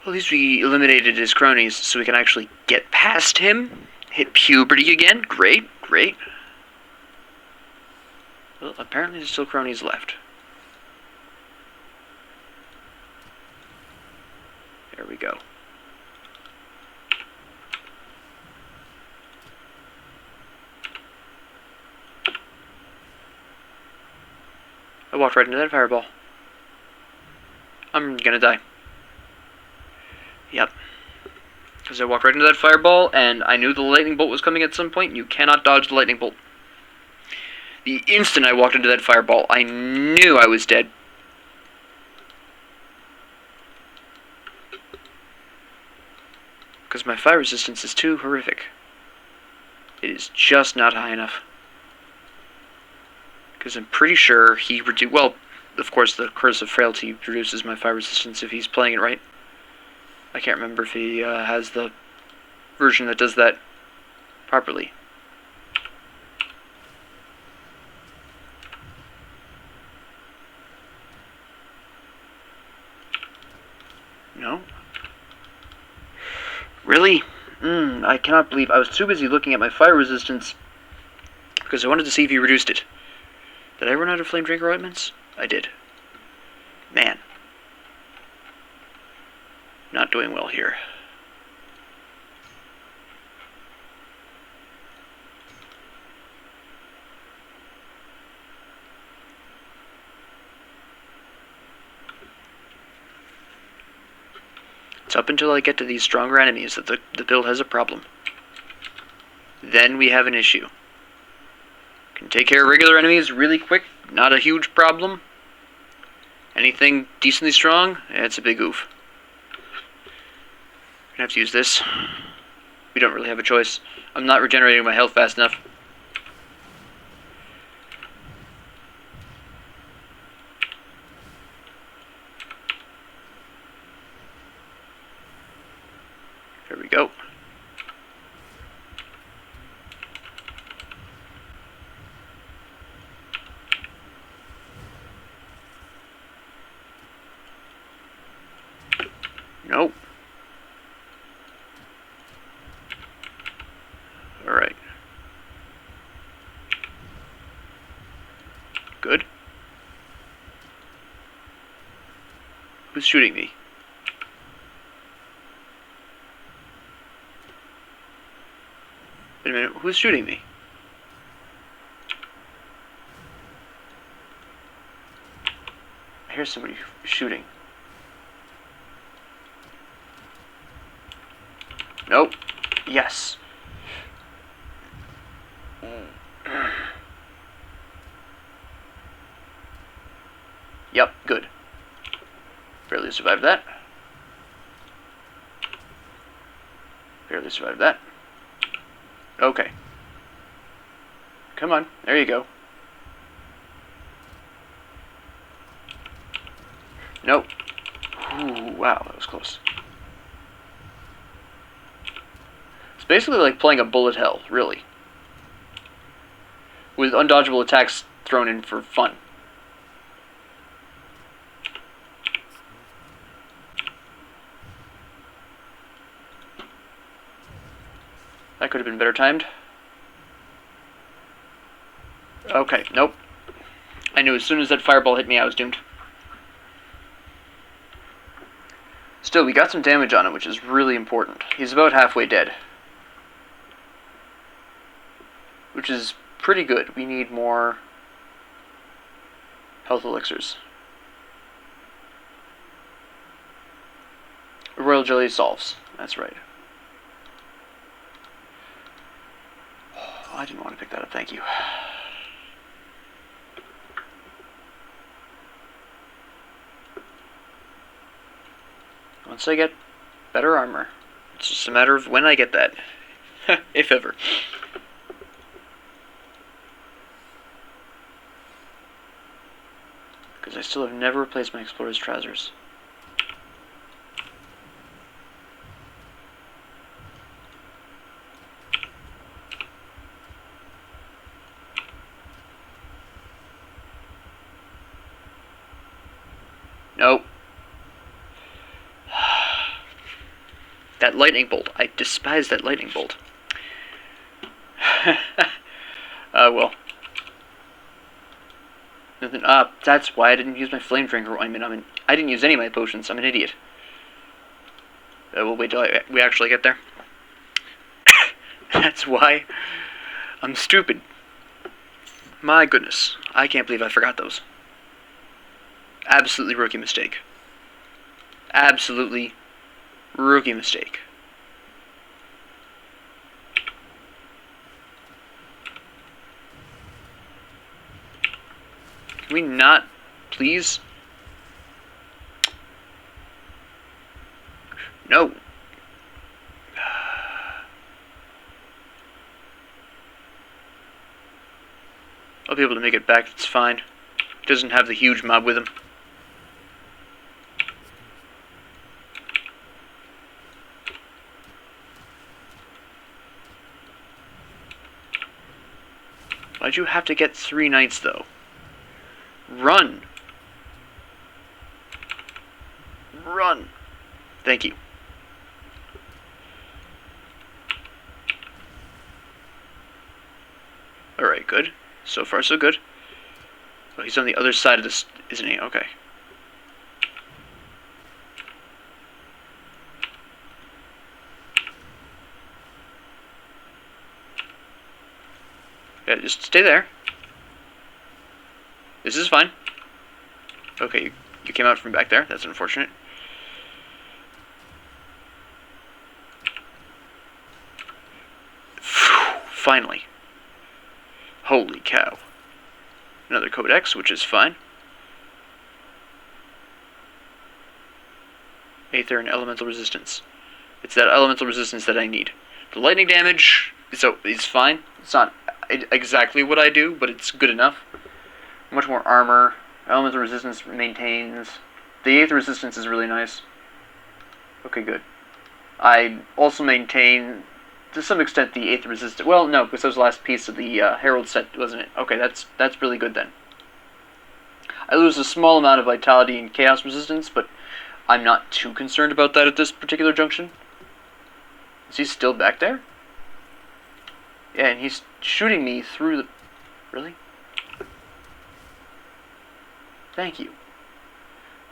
At least we eliminated his cronies, so we can actually get past him. Hit puberty again. Great, great. Well, apparently there's still cronies left. There we go. I walked right into that fireball. I'm gonna die. Yep. Because I walked right into that fireball, and I knew the lightning bolt was coming at some point. You cannot dodge the lightning bolt. The instant I walked into that fireball, I knew I was dead. Because my fire resistance is too horrific. It is just not high enough. Because I'm pretty sure he reduced... Well, of course, the Curse of Frailty reduces my fire resistance if he's playing it right. I can't remember if he has the version that does that properly. No? Really? I cannot believe... I was too busy looking at my fire resistance because I wanted to see if he reduced it. Did I run out of Flame Drinker ointments? I did. Man. Not doing well here. It's up until I get to these stronger enemies that the build has a problem. Then we have an issue. Can take care of regular enemies really quick, not a huge problem. Anything decently strong, it's a big oof. Gonna have to use this. We don't really have a choice. I'm not regenerating my health fast enough. There we go. Nope. Alright. Good. Who's shooting me? Wait a minute, who's shooting me? I hear somebody shooting. Nope. Yes. Yep, good. Barely survived that. Barely survived that. Okay. Come on, there you go. Nope. Ooh, wow, that was close. It's basically like playing a bullet hell, really. With undodgeable attacks thrown in for fun. That could have been better timed. Okay, nope. I knew as soon as that fireball hit me, I was doomed. Still, we got some damage on him, which is really important. He's about halfway dead. Which is pretty good. We need more health elixirs. Royal Jelly solves. That's right. Oh, I didn't want to pick that up, thank you. Once I get better armor, it's just a matter of when I get that. If ever. Because I still have never replaced my Explorer's trousers. Nope. That lightning bolt. I despise that lightning bolt. Well. Nothing. That's why I didn't use my flame drinker ointment. I didn't use any of my potions. I'm an idiot. We'll wait till we actually get there. That's why I'm stupid. My goodness. I can't believe I forgot those. Absolutely rookie mistake. Absolutely rookie mistake. Can we not, please? No. I'll be able to make it back, it's fine. Doesn't have the huge mob with him. Why'd you have to get 3 knights, though? Run! Run! Thank you. Alright, good. So far, so good. Oh, he's on the other side of this, isn't he? Okay. Yeah, just stay there. This is fine. Okay, you came out from back there. That's unfortunate. Finally. Holy cow. Another codex, which is fine. Aether and elemental resistance. It's that elemental resistance that I need. The lightning damage is fine. It's not exactly what I do, but it's good enough. Much more armor. Elemental resistance maintains. The Aether resistance is really nice. Okay, good. I also maintain, to some extent, the Aether resistance. Well, no, because that was the last piece of the Herald set, wasn't it? Okay, that's really good then. I lose a small amount of vitality and chaos resistance, but I'm not too concerned about that at this particular junction. Is he still back there? Yeah, and he's shooting me through the... Really? Thank you.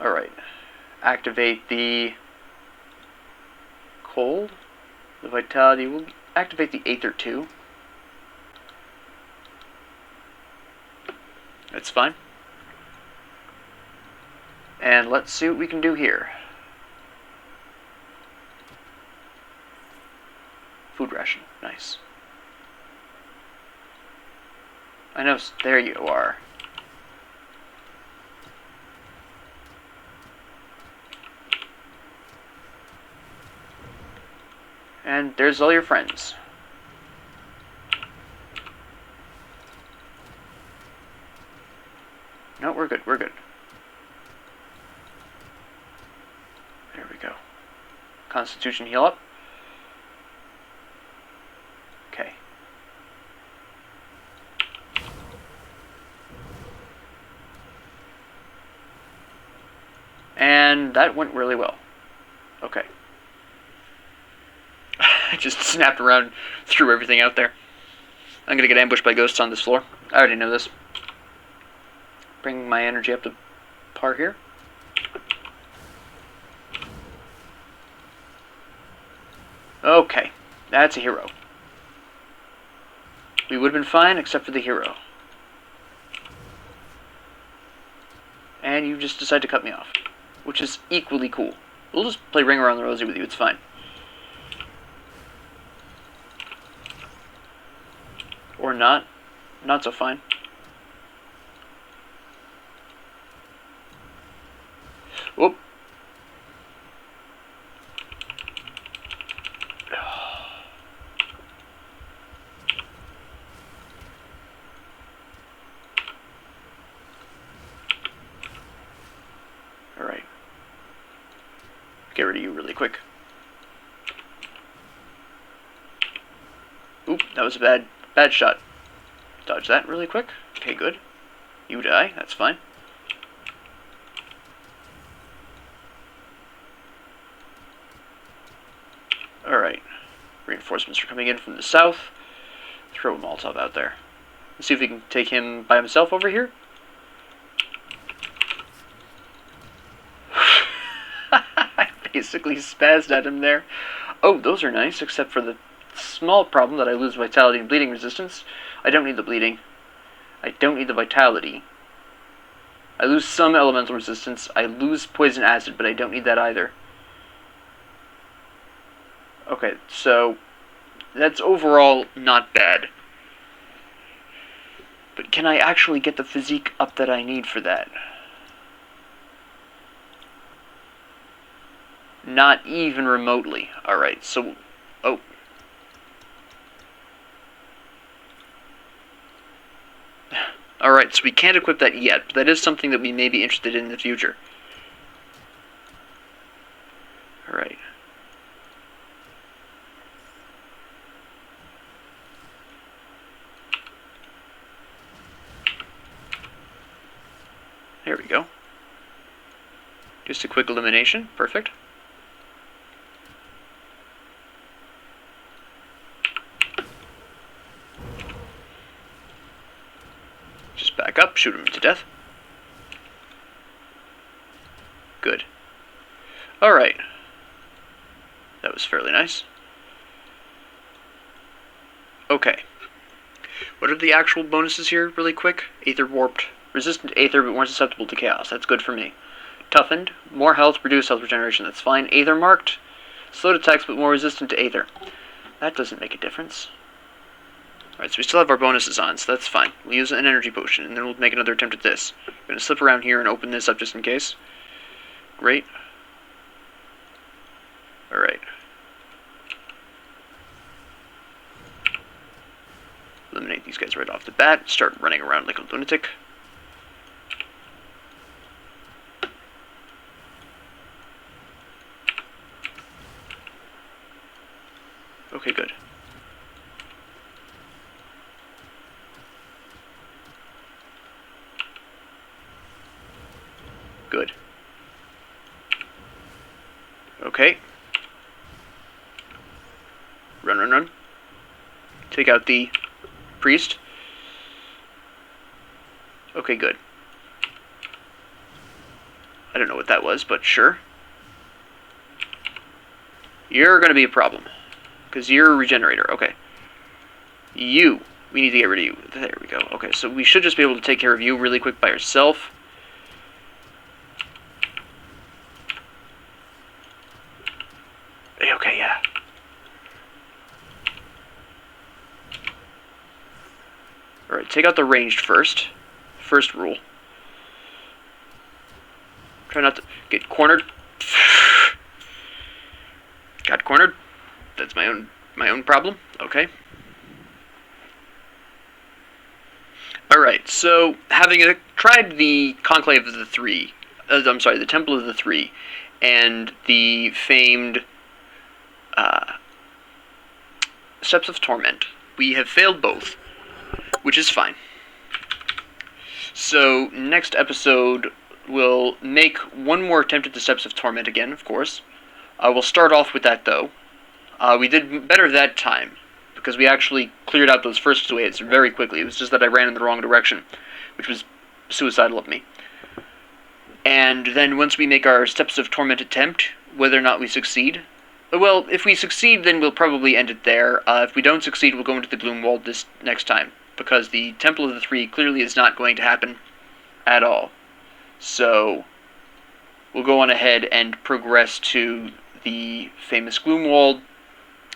Alright. Activate the... Cold? The vitality. We'll activate the Aether too. That's fine. And let's see what we can do here. Food ration. Nice. I know. There you are. And there's all your friends. No, we're good, we're good. There we go. Constitution heal up. Okay. And that went really well. Okay. I just snapped around, threw everything out there. I'm gonna get ambushed by ghosts on this floor. I already know this. Bring my energy up to par here. Okay, that's a hero. We would have been fine except for the hero. And you just decide to cut me off, which is equally cool. We'll just play Ring Around the Rosie with you, it's fine. Or not. Not so fine. Whoop. Alright. Get rid of you really quick. Oop, that was a bad shot. Dodge that really quick. Okay, good. You die, that's fine. Alright. Reinforcements are coming in from the south. Throw a Molotov out there. Let's see if we can take him by himself over here. basically spazzed at him there. Oh, those are nice, except for the small problem that I lose vitality and bleeding resistance. I don't need the bleeding. I don't need the vitality. I lose some elemental resistance. I lose poison acid, but I don't need that either. Okay, so that's overall not bad. But can I actually get the physique up that I need for that? Not even remotely. Alright, so... Oh. Alright, so we can't equip that yet, but that is something that we may be interested in the future. Alright. There we go. Just a quick elimination. Perfect. Just back up, shoot him to death. Good. Alright. That was fairly nice. Okay. What are the actual bonuses here, really quick? Aether Warped. Resistant to Aether, but more susceptible to Chaos. That's good for me. Toughened. More health, reduced health regeneration. That's fine. Aether Marked. Slowed attacks, but more resistant to Aether. That doesn't make a difference. Alright, so we still have our bonuses on, so that's fine. We'll use an energy potion, and then we'll make another attempt at this. I'm going to slip around here and open this up just in case. Great. Alright. Eliminate these guys right off the bat. Start running around like a lunatic. Okay, good. Good. Okay. Run, run, run. Take out the priest. Okay, good. I don't know what that was, but sure. You're gonna be a problem. Because you're a regenerator. Okay. You. We need to get rid of you. There we go. Okay, so we should just be able to take care of you really quick by yourself. Okay, yeah. Alright, take out the ranged first. First rule. Try not to get cornered. Got cornered. That's my own problem. Okay. Alright, so having tried the Conclave of the Three, I'm sorry, the Temple of the Three, and the famed Steps of Torment, we have failed both, which is fine. So, next episode, we'll make one more attempt at the Steps of Torment again, of course. We'll start off with that, though. We did better that time, because we actually cleared out those first two waves very quickly. It was just that I ran in the wrong direction, which was suicidal of me. And then once we make our Steps of Torment attempt, whether or not we succeed... Well, if we succeed, then we'll probably end it there. If we don't succeed, we'll go into the Gloomwald this next time, because the Temple of the Three clearly is not going to happen at all. So, we'll go on ahead and progress to the famous Gloomwald,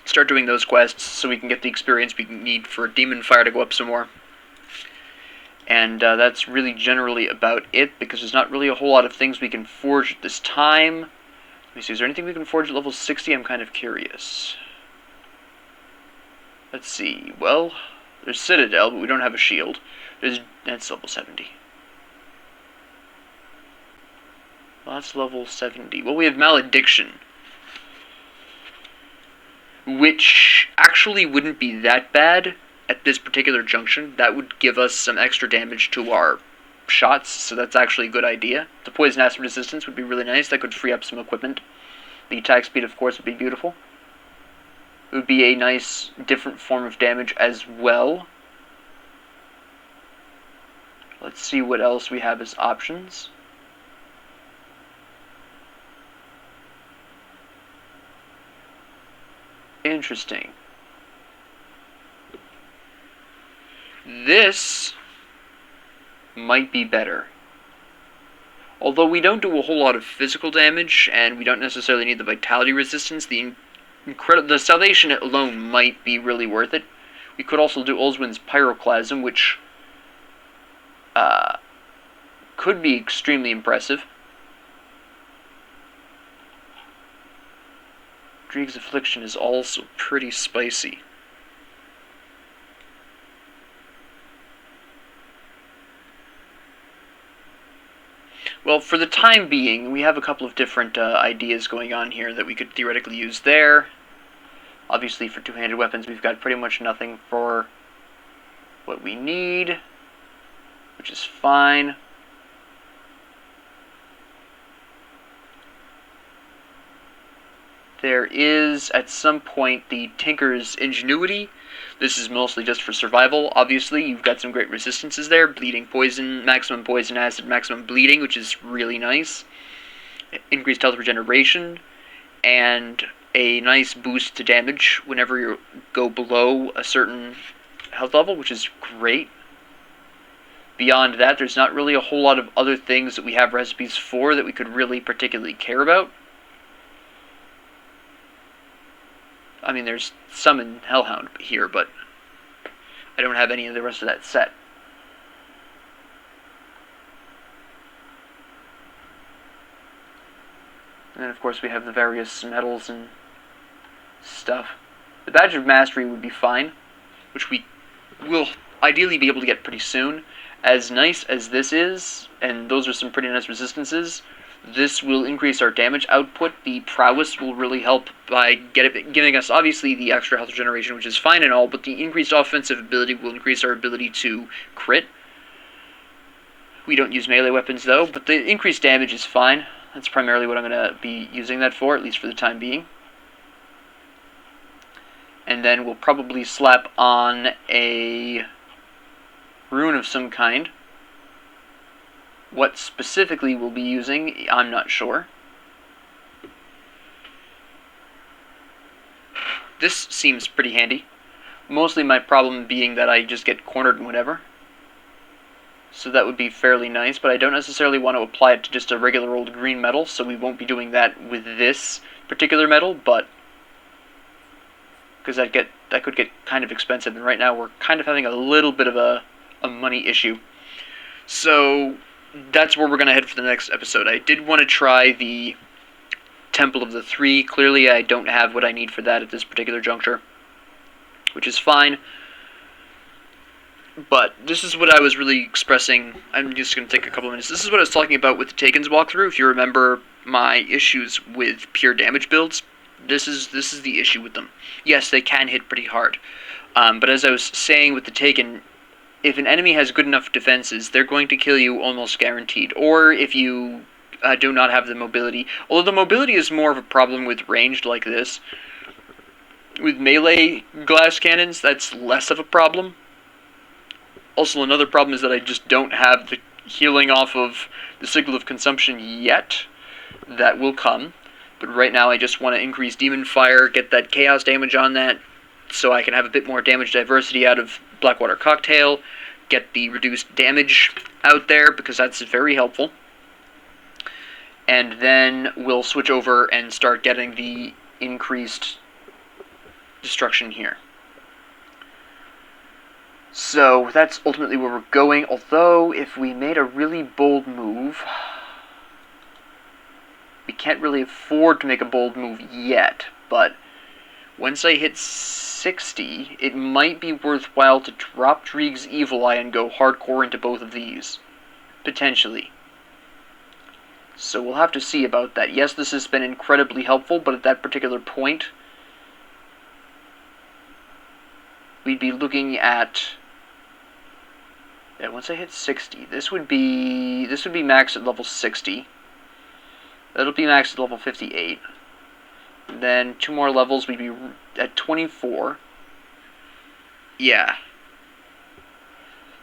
start doing those quests so we can get the experience we need for Demon Fire to go up some more. And that's really generally about it, because there's not really a whole lot of things we can forge at this time. Let me see, is there anything we can forge at level 60? I'm kind of curious. Let's see, well, there's Citadel, but we don't have a shield. That's level 70. Well, that's level 70. Well, we have Malediction, which actually wouldn't be that bad at this particular junction. That would give us some extra damage to our shots, so that's actually a good idea. The poison acid resistance would be really nice. That could free up some equipment. The attack speed, of course, would be beautiful. It would be a nice, different form of damage as well. Let's see what else we have as options. Interesting. This might be better. Although we don't do a whole lot of physical damage, and we don't necessarily need the vitality resistance, the salvation alone might be really worth it. We could also do Olswin's Pyroclasm, which could be extremely impressive. Drieg's Affliction is also pretty spicy. Well, for the time being, we have a couple of different ideas going on here that we could theoretically use there. Obviously, for two-handed weapons, we've got pretty much nothing for what we need, which is fine. There is, at some point, the Tinker's Ingenuity. This is mostly just for survival. Obviously, you've got some great resistances there. Bleeding poison, maximum poison acid, maximum bleeding, which is really nice. Increased health regeneration, and a nice boost to damage whenever you go below a certain health level, which is great. Beyond that, there's not really a whole lot of other things that we have recipes for that we could really particularly care about. I mean, there's some in Hellhound here, but I don't have any of the rest of that set. And then, of course, we have the various medals and stuff. The Badge of Mastery would be fine, which we will ideally be able to get pretty soon. As nice as this is, and those are some pretty nice resistances, this will increase our damage output. The Prowess will really help by giving us, obviously, the extra health regeneration, which is fine and all, but the increased offensive ability will increase our ability to crit. We don't use melee weapons, though, but the increased damage is fine. That's primarily what I'm going to be using that for, at least for the time being. And then we'll probably slap on a rune of some kind. What specifically we'll be using, I'm not sure. This seems pretty handy. Mostly my problem being that I just get cornered and whatever. So that would be fairly nice, but I don't necessarily want to apply it to just a regular old green metal, so we won't be doing that with this particular metal, but because that could get kind of expensive, and right now we're kind of having a little bit of a money issue. So that's where we're going to head for the next episode. I did want to try the Temple of the Three. Clearly I don't have what I need for that at this particular juncture, which is fine. But this is what I was really expressing. I'm just going to take a couple of minutes. This is what I was talking about with the Taken's walkthrough. If you remember my issues with pure damage builds, this is the issue with them. Yes, they can hit pretty hard. But as I was saying with the Taken, if an enemy has good enough defenses, they're going to kill you almost guaranteed. Or if you do not have the mobility. Although the mobility is more of a problem with ranged like this. With melee glass cannons, that's less of a problem. Also, another problem is that I just don't have the healing off of the Signal of Consumption yet. That will come. But right now I just want to increase Demon Fire, get that chaos damage on that, so I can have a bit more damage diversity out of Blackwater Cocktail, get the reduced damage out there, because that's very helpful. And then we'll switch over and start getting the increased destruction here. So that's ultimately where we're going, although if we made a really bold move, we can't really afford to make a bold move yet, but once I hit 60, it might be worthwhile to drop Drieg's Evil Eye and go hardcore into both of these. Potentially. So we'll have to see about that. Yes, this has been incredibly helpful, but at that particular point, we'd be looking at... Yeah, once I hit 60, this would be max at level 60. That'll be max at level 58. Then 2 more levels, we'd be at 24. Yeah.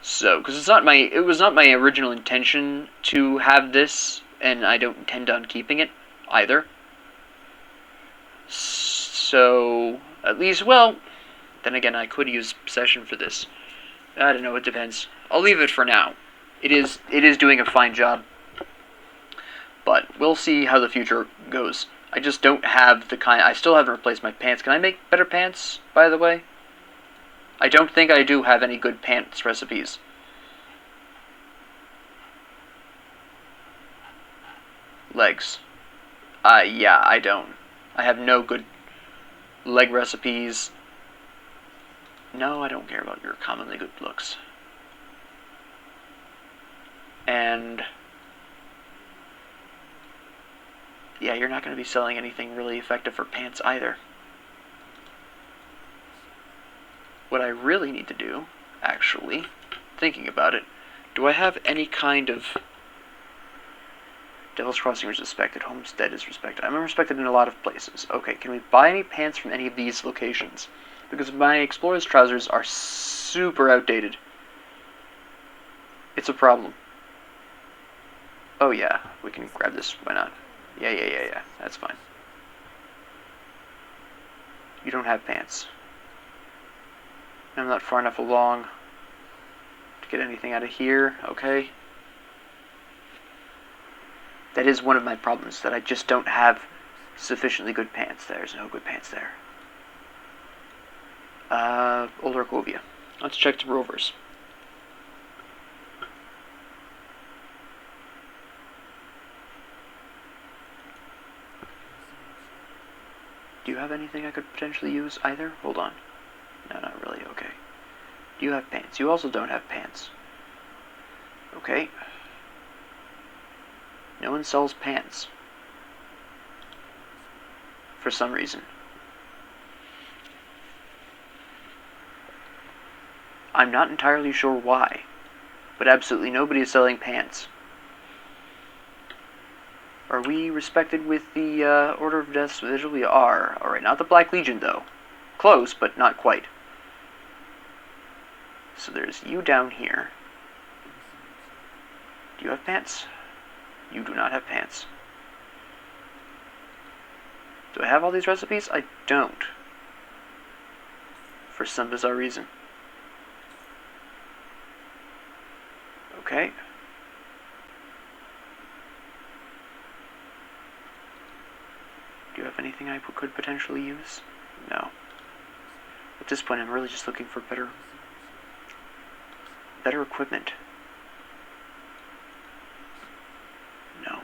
So, because it was not my original intention to have this, and I don't intend on keeping it either. So, At least, well, then again, I could use possession for this. I don't know, it depends. I'll leave it for now. It is doing a fine job. But we'll see how the future goes. I just don't have the kind... I still haven't replaced my pants. Can I make better pants, by the way? I don't think I do have any good pants recipes. Legs. Yeah, I don't. I have no good leg recipes. No, I don't care about your commonly good looks. And... yeah, you're not going to be selling anything really effective for pants either. What I really need to do, actually, thinking about it, do I have any kind of... Devil's Crossing is respected, Homestead is respected. I'm respected in a lot of places. Okay, can we buy any pants from any of these locations? Because my Explorer's trousers are super outdated. It's a problem. Oh yeah, we can grab this, why not? Yeah, that's fine. You don't have pants. I'm not far enough along to get anything out of here, okay? That is one of my problems, that I just don't have sufficiently good pants. There's no good pants there. Old Arkovia. Let's check the rovers. Do you have anything I could potentially use either? Hold on. No, not really. Okay. Do you have pants? You also don't have pants. Okay. No one sells pants. For some reason. I'm not entirely sure why. But absolutely nobody is selling pants. Are we respected with the Order of Death's Vigil? We are. Alright, not the Black Legion, though. Close, but not quite. So there's you down here. Do you have pants? You do not have pants. Do I have all these recipes? I don't. For some bizarre reason. Okay. Do you have anything I could potentially use? No. At this point, I'm really just looking for better equipment. No.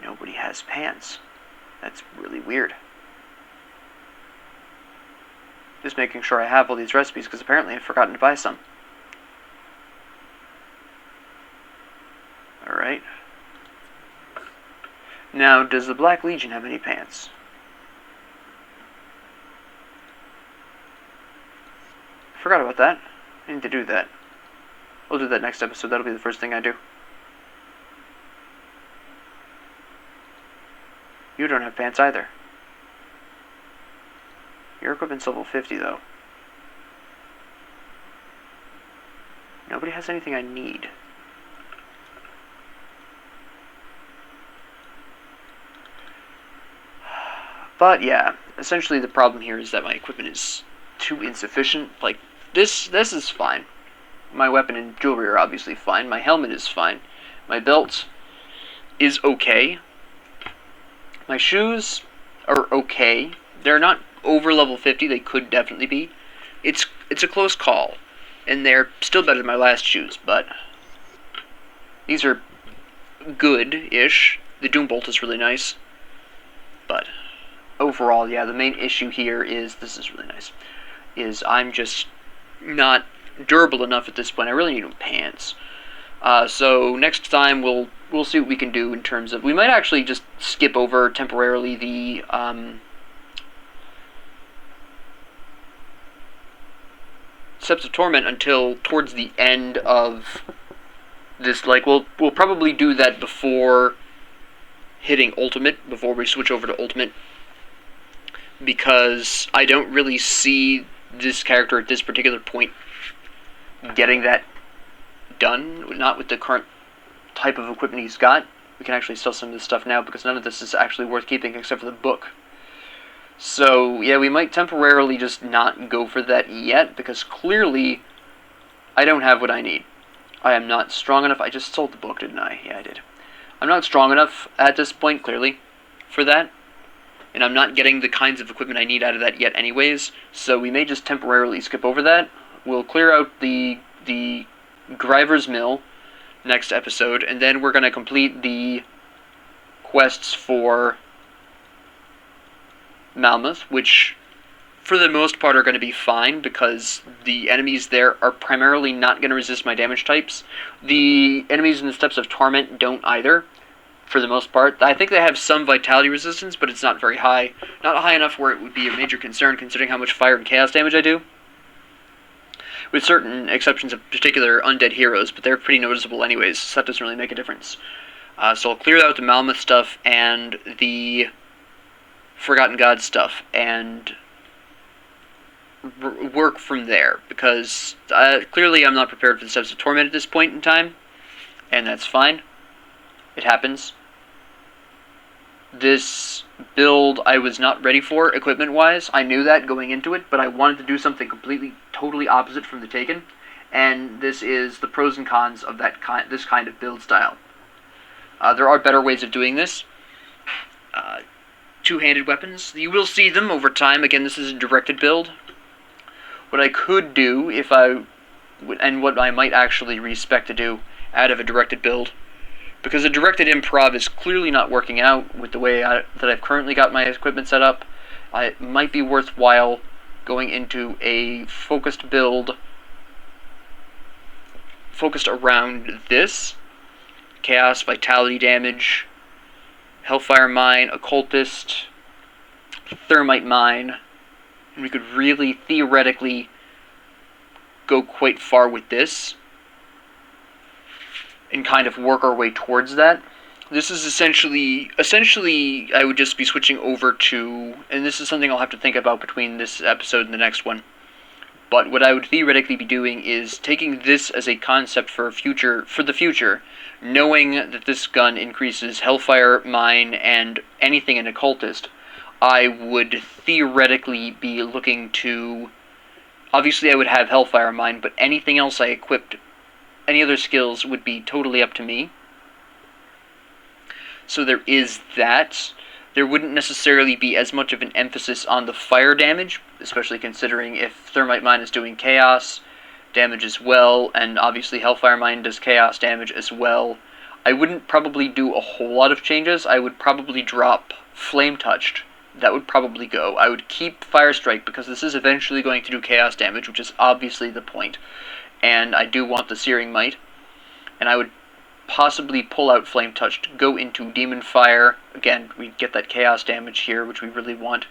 Nobody has pants. That's really weird. Just making sure I have all these recipes, because apparently I've forgotten to buy some. Alright. Now, does the Black Legion have any pants? I forgot about that. I need to do that. We'll do that next episode. That'll be the first thing I do. You don't have pants either. Your equipment's level 50, though. Nobody has anything I need. But yeah, essentially the problem here is that my equipment is too insufficient. Like, this is fine. My weapon and jewelry are obviously fine. My helmet is fine. My belt is okay. My shoes are okay. They're not over level 50. They could definitely be. It's a close call. And they're still better than my last shoes, but these are good-ish. The Doom Bolt is really nice. But overall, yeah, the main issue here is, this is really nice, is I'm just not durable enough at this point. I really need pants. So next time we'll see what we can do in terms of, we might actually just skip over temporarily the Steps of Torment until towards the end of this. Like, we'll probably do that before hitting Ultimate, before we switch over to Ultimate, because I don't really see this character at this particular point getting that done, not with the current type of equipment he's got. We can actually sell some of this stuff now, because none of this is actually worth keeping except for the book. So, yeah, we might temporarily just not go for that yet, because clearly I don't have what I need. I am not strong enough. I just sold the book, didn't I? Yeah, I did. I'm not strong enough at this point, clearly, for that. And I'm not getting the kinds of equipment I need out of that yet anyways, so we may just temporarily skip over that. We'll clear out the Griver's Mill next episode, and then we're going to complete the quests for Malmoth, which for the most part are going to be fine, because the enemies there are primarily not going to resist my damage types. The enemies in the Steps of Torment don't either, for the most part. I think they have some vitality resistance, but it's not very high. Not high enough where it would be a major concern, considering how much fire and chaos damage I do. With certain exceptions of particular undead heroes, but they're pretty noticeable anyways, so that doesn't really make a difference. So I'll clear out the Malmoth stuff and the Forgotten God stuff, and work from there, because clearly I'm not prepared for the Steps of Torment at this point in time, and that's fine. It happens. This build I was not ready for, equipment-wise. I knew that going into it, but I wanted to do something completely, totally opposite from the Taken, and this is the pros and cons of this kind of build style. There are better ways of doing this. Two-handed weapons. You will see them over time. Again, this is a directed build. What I could do, and what I might actually respect to do out of a directed build, because a directed improv is clearly not working out with the way that I've currently got my equipment set up, it might be worthwhile going into a focused build focused around this. Chaos, vitality damage, Hellfire Mine, Occultist, Thermite Mine, and we could really theoretically go quite far with this and kind of work our way towards that. This is essentially I would just be switching over to, and this is something I'll have to think about between this episode and the next one, but what I would theoretically be doing is taking this as a concept for the future, knowing that this gun increases Hellfire Mine and anything in Occultist. I would theoretically be looking to, obviously I would have Hellfire Mine, but anything else I equipped, any other skills, would be totally up to me. So there is that. There wouldn't necessarily be as much of an emphasis on the fire damage, especially considering if Thermite Mine is doing chaos damage as well, and obviously Hellfire Mine does chaos damage as well. I wouldn't probably do a whole lot of changes. I would probably drop Flame Touched. That would probably go. I would keep Fire Strike, because this is eventually going to do chaos damage, which is obviously the point. And I do want the Searing Might. And I would possibly pull out Flame Touched, go into Demon Fire. Again, we get that chaos damage here, which we really want.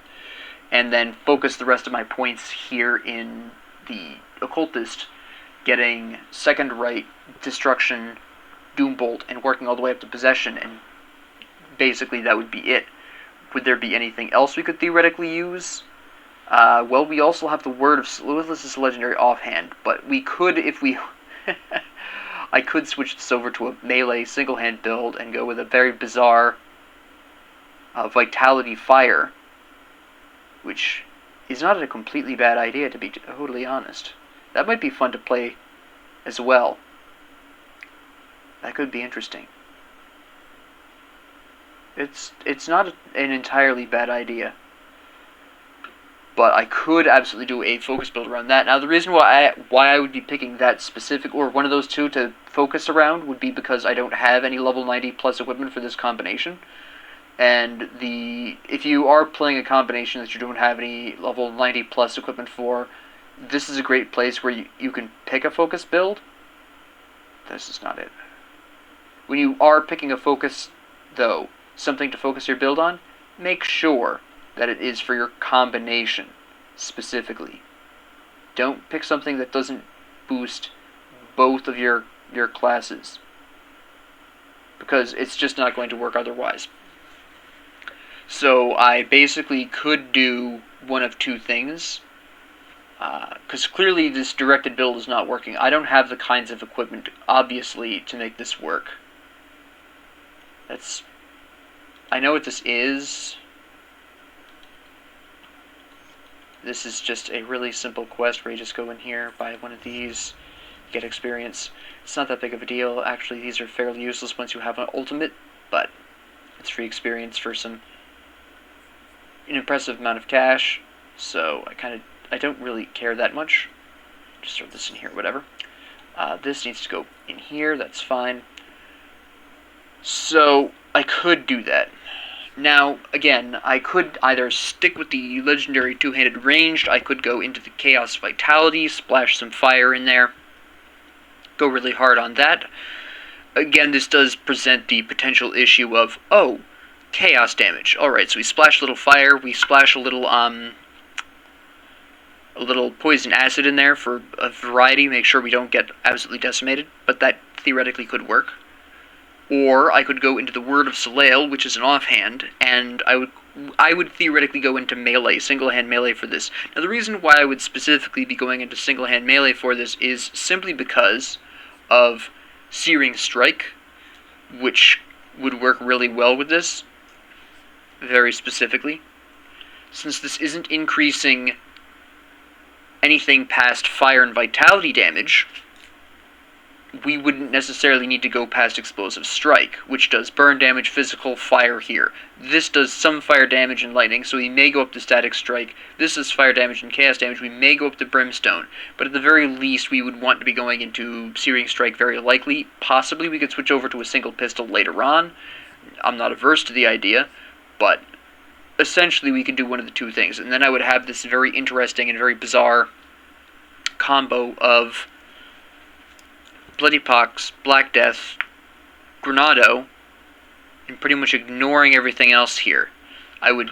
And then focus the rest of my points here in the Occultist, getting Second Right, Destruction, Doombolt, and working all the way up to Possession, and basically that would be it. Would there be anything else we could theoretically use? Well, we also have the Word of Limitless is legendary offhand, but we could, if we... I could switch this over to a melee single-hand build and go with a very bizarre Vitality Fire, which is not a completely bad idea, to be totally honest. That might be fun to play as well. That could be interesting. It's not an entirely bad idea. But I could absolutely do a focus build around that. Now, the reason why I would be picking that specific, or one of those two to focus around, would be because I don't have any level 90 plus equipment for this combination. And if you are playing a combination that you don't have any level 90 plus equipment for, this is a great place where you can pick a focus build. This is not it. When you are picking a focus, though, something to focus your build on, make sure that it is for your combination, specifically. Don't pick something that doesn't boost both of your classes, because it's just not going to work otherwise. So I basically could do one of two things, because clearly this directed build is not working. I don't have the kinds of equipment, obviously, to make this work. I know what this is. This is just a really simple quest where you just go in here, buy one of these, get experience. It's not that big of a deal. Actually, these are fairly useless once you have an ultimate, but it's free experience for an impressive amount of cash, so I don't really care that much. Just throw this in here, whatever. This needs to go in here, that's fine. So, I could do that. Now, again, I could either stick with the legendary two-handed ranged, I could go into the Chaos Vitality, splash some fire in there, go really hard on that. Again, this does present the potential issue of, oh, chaos damage. Alright, so we splash a little fire, we splash a little poison acid in there for a variety, make sure we don't get absolutely decimated, but that theoretically could work. Or I could go into the Word of Soleil, which is an offhand, and I would theoretically go into melee, single-hand melee for this. Now, the reason why I would specifically be going into single-hand melee for this is simply because of Searing Strike, which would work really well with this, very specifically. Since this isn't increasing anything past fire and vitality damage, we wouldn't necessarily need to go past Explosive Strike, which does burn damage, physical, fire here. This does some fire damage and lightning, so we may go up to Static Strike. This is fire damage and chaos damage, we may go up to Brimstone. But at the very least, we would want to be going into Searing Strike very likely. Possibly we could switch over to a single pistol later on. I'm not averse to the idea, but essentially we could do one of the two things. And then I would have this very interesting and very bizarre combo of Bloody Pox, Black Death, Granado, and pretty much ignoring everything else here. I would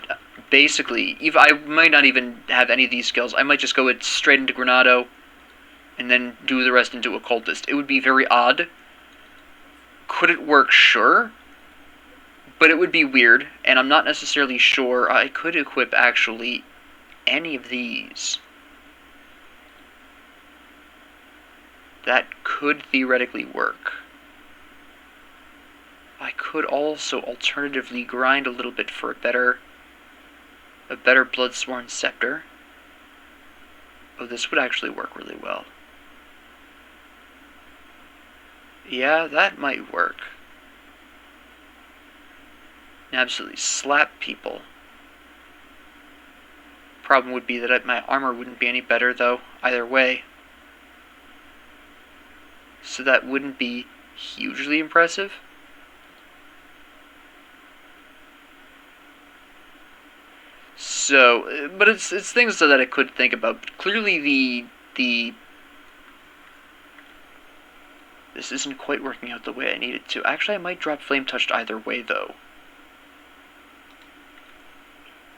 basically, I might not even have any of these skills. I might just go straight into Granado, and then do the rest into Occultist. It would be very odd. Could it work? Sure. But it would be weird, and I'm not necessarily sure I could equip, actually, any of these. That could theoretically work. I could also alternatively grind a little bit for a better Bloodsworn Scepter. Oh, this would actually work really well. Yeah, that might work. Absolutely slap people. Problem would be that my armor wouldn't be any better, though, either way. So that wouldn't be hugely impressive. So, but it's things that I could think about. But clearly this isn't quite working out the way I need it to. Actually, I might drop Flame Touched either way, though.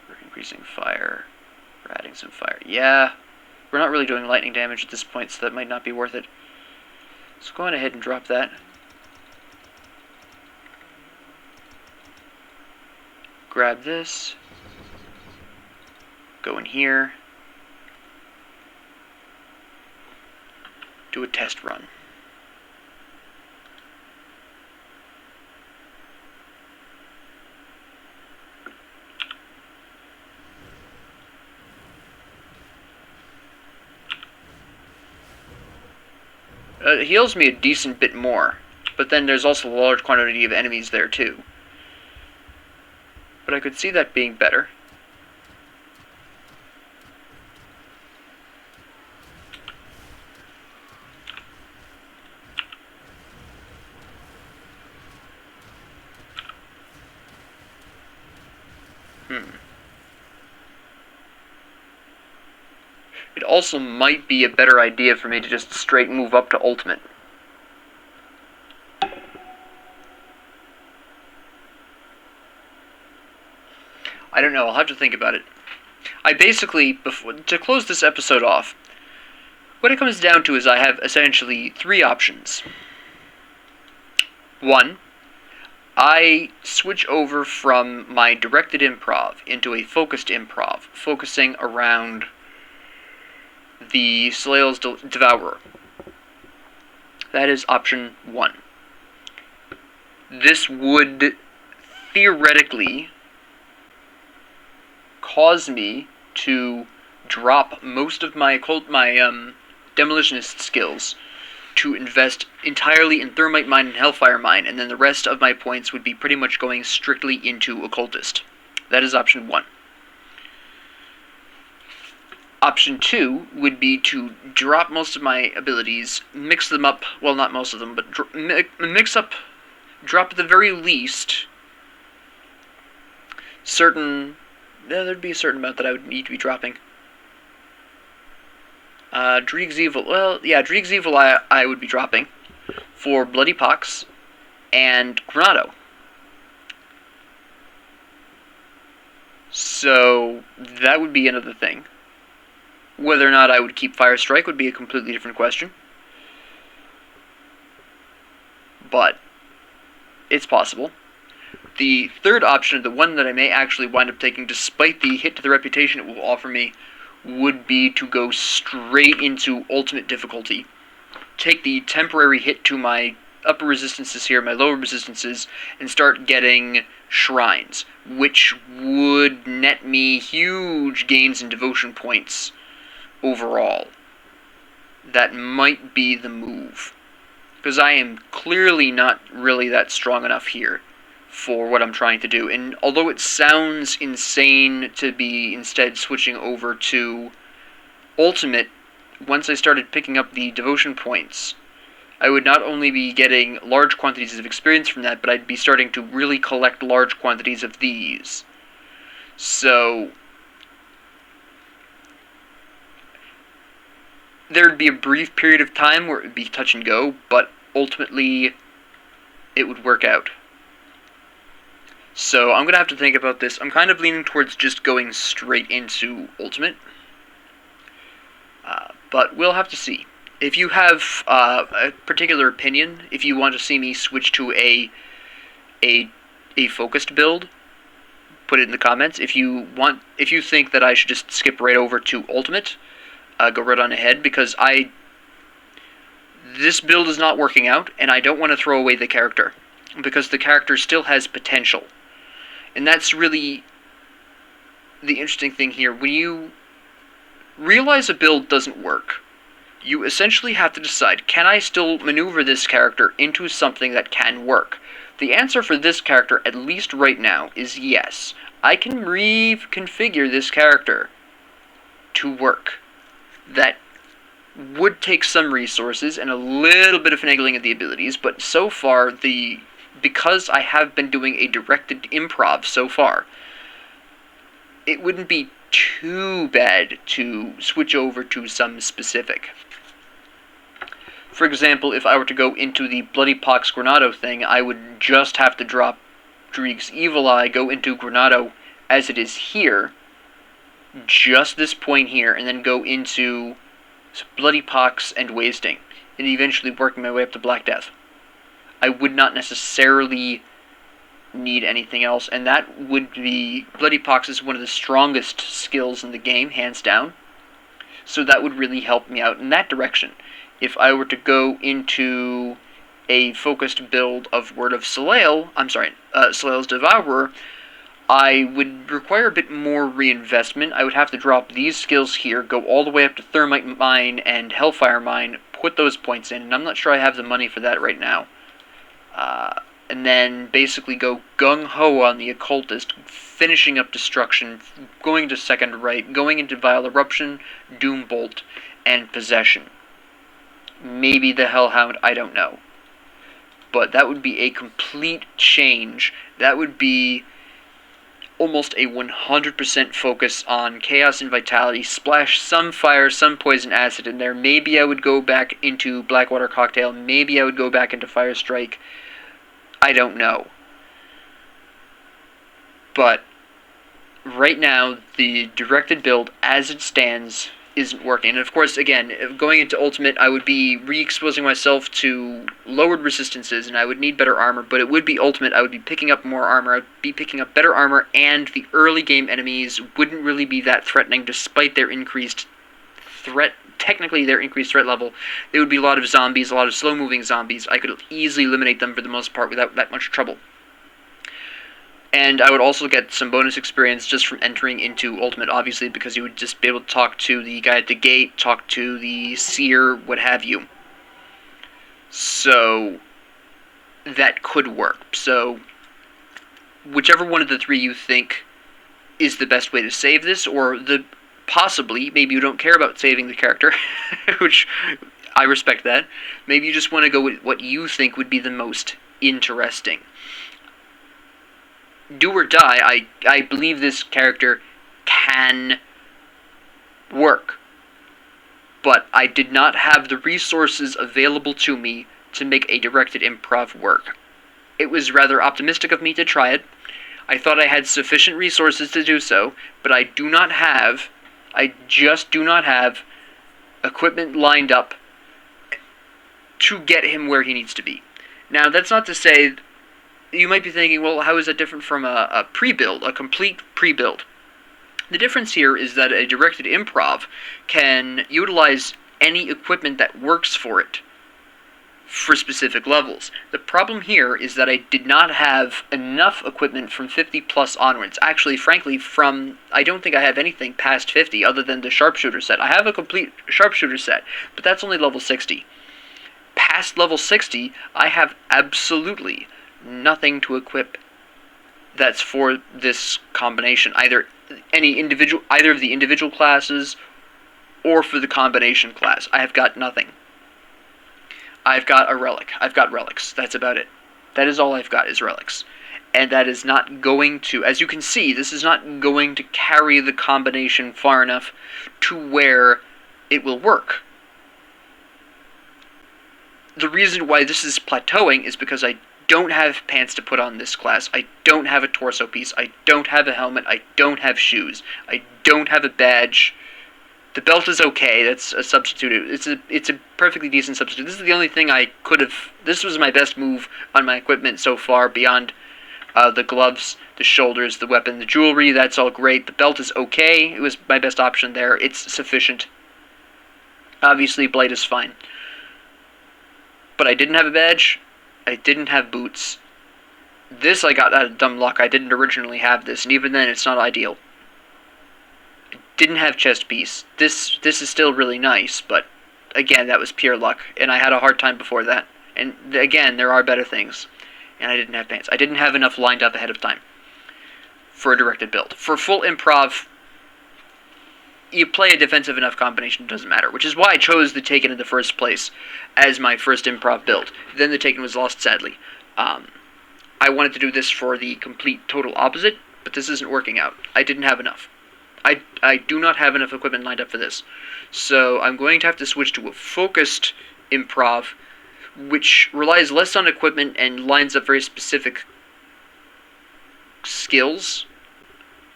We're increasing fire. We're adding some fire. Yeah, we're not really doing lightning damage at this point, so that might not be worth it. So go on ahead and drop that. Grab this. Go in here. Do a test run. It heals me a decent bit more, but then there's also a large quantity of enemies there too. But I could see that being better. It also might be a better idea for me to just straight move up to Ultimate. I don't know, I'll have to think about it. I basically, to close this episode off, what it comes down to is I have essentially three options. One, I switch over from my directed improv into a focused improv, focusing around the Soleil's Devourer. That is option one. This would theoretically cause me to drop most of my demolitionist skills to invest entirely in Thermite Mine and Hellfire Mine, and then the rest of my points would be pretty much going strictly into Occultist. That is option 1. Option 2 would be to drop most of my abilities, mix them up, well, not most of them, but drop at the very least there'd be a certain amount that I would need to be dropping. Drieg's Evil I would be dropping for Bloody Pox and Granado. So that would be another thing. Whether or not I would keep Fire Strike would be a completely different question. But it's possible. The third option, the one that I may actually wind up taking despite the hit to the reputation it will offer me, would be to go straight into ultimate difficulty. Take the temporary hit to my upper resistances here, my lower resistances, and start getting shrines, which would net me huge gains in devotion points overall. That might be the move, because I am clearly not really that strong enough here for what I'm trying to do. And although it sounds insane to be instead switching over to Ultimate, once I started picking up the devotion points, I would not only be getting large quantities of experience from that, but I'd be starting to really collect large quantities of these. So there'd be a brief period of time where it would be touch and go, but ultimately it would work out. So I'm going to have to think about this. I'm kind of leaning towards just going straight into Ultimate. But we'll have to see. If you have a particular opinion, if you want to see me switch to a focused build, put it in the comments. If you think that I should just skip right over to Ultimate, go right on ahead, because this build is not working out, and I don't want to throw away the character, because the character still has potential. And that's really the interesting thing here. When you realize a build doesn't work, you essentially have to decide, can I still maneuver this character into something that can work? The answer for this character, at least right now, is yes. I can reconfigure this character to work. That would take some resources and a little bit of finagling of the abilities, but so far, because I have been doing a directed improv so far, it wouldn't be too bad to switch over to some specific. For example, if I were to go into the Bloody Pox Granado thing, I would just have to drop Drieg's Evil Eye, go into Granado as it is here, just this point here, and then go into Bloody Pox and Wasting, and eventually working my way up to Black Death. I would not necessarily need anything else, and that would be... Bloody Pox is one of the strongest skills in the game, hands down, so that would really help me out in that direction. If I were to go into a focused build of Word of Soleil, Soleil's Devourer, I would require a bit more reinvestment. I would have to drop these skills here, go all the way up to Thermite Mine and Hellfire Mine, put those points in, and I'm not sure I have the money for that right now. And then basically go gung-ho on the Occultist, finishing up Destruction, going to Second Right, going into Vile Eruption, Doombolt, and Possession. Maybe the Hellhound, I don't know. But that would be a complete change. That would be almost a 100% focus on Chaos and Vitality, splash some Fire, some Poison Acid in there. Maybe I would go back into Blackwater Cocktail, maybe I would go back into Fire Strike. I don't know. But right now, the directed build as it stands isn't working. And of course, again, going into Ultimate, I would be re-exposing myself to lowered resistances, and I would need better armor, but it would be Ultimate. I would be picking up more armor, I would be picking up better armor, and the early game enemies wouldn't really be that threatening despite their increased threat. Technically, their increased threat level. There would be a lot of zombies, a lot of slow-moving zombies. I could easily eliminate them for the most part without that much trouble. And I would also get some bonus experience just from entering into Ultimate, obviously, because you would just be able to talk to the guy at the gate, talk to the seer, what have you. So that could work. So whichever one of the three you think is the best way to save this, or possibly, maybe you don't care about saving the character, which I respect that. Maybe you just want to go with what you think would be the most interesting. Do or die, I believe this character can work. But I did not have the resources available to me to make a directed improv work. It was rather optimistic of me to try it. I thought I had sufficient resources to do so, but I just do not have equipment lined up to get him where he needs to be. Now, that's not to say, you might be thinking, well, how is that different from a pre-build, a complete pre-build? The difference here is that a directed improv can utilize any equipment that works for it for specific levels. The problem here is that I did not have enough equipment from 50 plus onwards. Actually, frankly, I don't think I have anything past 50 other than the sharpshooter set. I have a complete sharpshooter set, but that's only level 60. Past level 60, I have absolutely nothing to equip that's for this combination. Either of the individual classes or for the combination class. I have got nothing. I've got a relic. I've got relics. That's about it. That is all I've got is relics. And that is not going to, as you can see, this is not going to carry the combination far enough to where it will work. The reason why this is plateauing is because I don't have pants to put on this class. I don't have a torso piece. I don't have a helmet. I don't have shoes. I don't have a badge. The belt is okay. That's a substitute. It's a perfectly decent substitute. This is the only thing I could have. This was my best move on my equipment so far, beyond the gloves, the shoulders, the weapon, the jewelry. That's all great. The belt is okay. It was my best option there. It's sufficient. Obviously, Blight is fine. But I didn't have a badge. I didn't have boots. This I got out of dumb luck. I didn't originally have this, and even then, it's not ideal. Didn't have chest piece. This is still really nice, but again, that was pure luck, and I had a hard time before that. And again, there are better things. And I didn't have pants. I didn't have enough lined up ahead of time for a directed build. For full improv, you play a defensive enough combination, it doesn't matter, which is why I chose the Taken in the first place as my first improv build. Then the Taken was lost, sadly. I wanted to do this for the complete total opposite, but this isn't working out. I didn't have enough. I do not have enough equipment lined up for this. So I'm going to have to switch to a focused improv, which relies less on equipment and lines up very specific skills.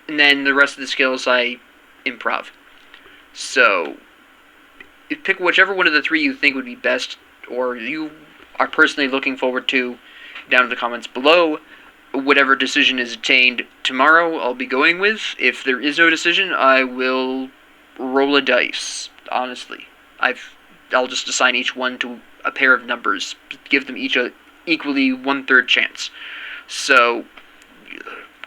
And then the rest of the skills I improv. So pick whichever one of the three you think would be best, or you are personally looking forward to, down in the comments below. Whatever decision is attained tomorrow, I'll be going with. If there is no decision, I will roll a dice, honestly. I'll just assign each one to a pair of numbers, give them each a equally 1/3 chance. So,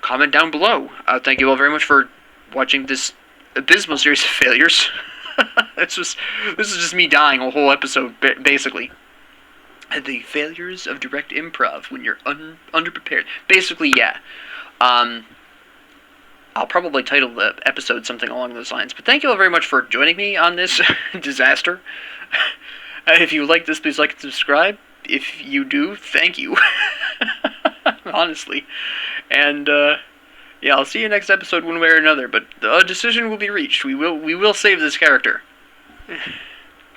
comment down below. Thank you all very much for watching this abysmal series of failures. This is just me dying a whole episode, basically. The failures of direct improv when you're underprepared. Basically, yeah. I'll probably title the episode something along those lines. But thank you all very much for joining me on this disaster. If you like this, please like and subscribe. If you do, thank you. Honestly. And, yeah, I'll see you next episode one way or another. But a decision will be reached. We will save this character.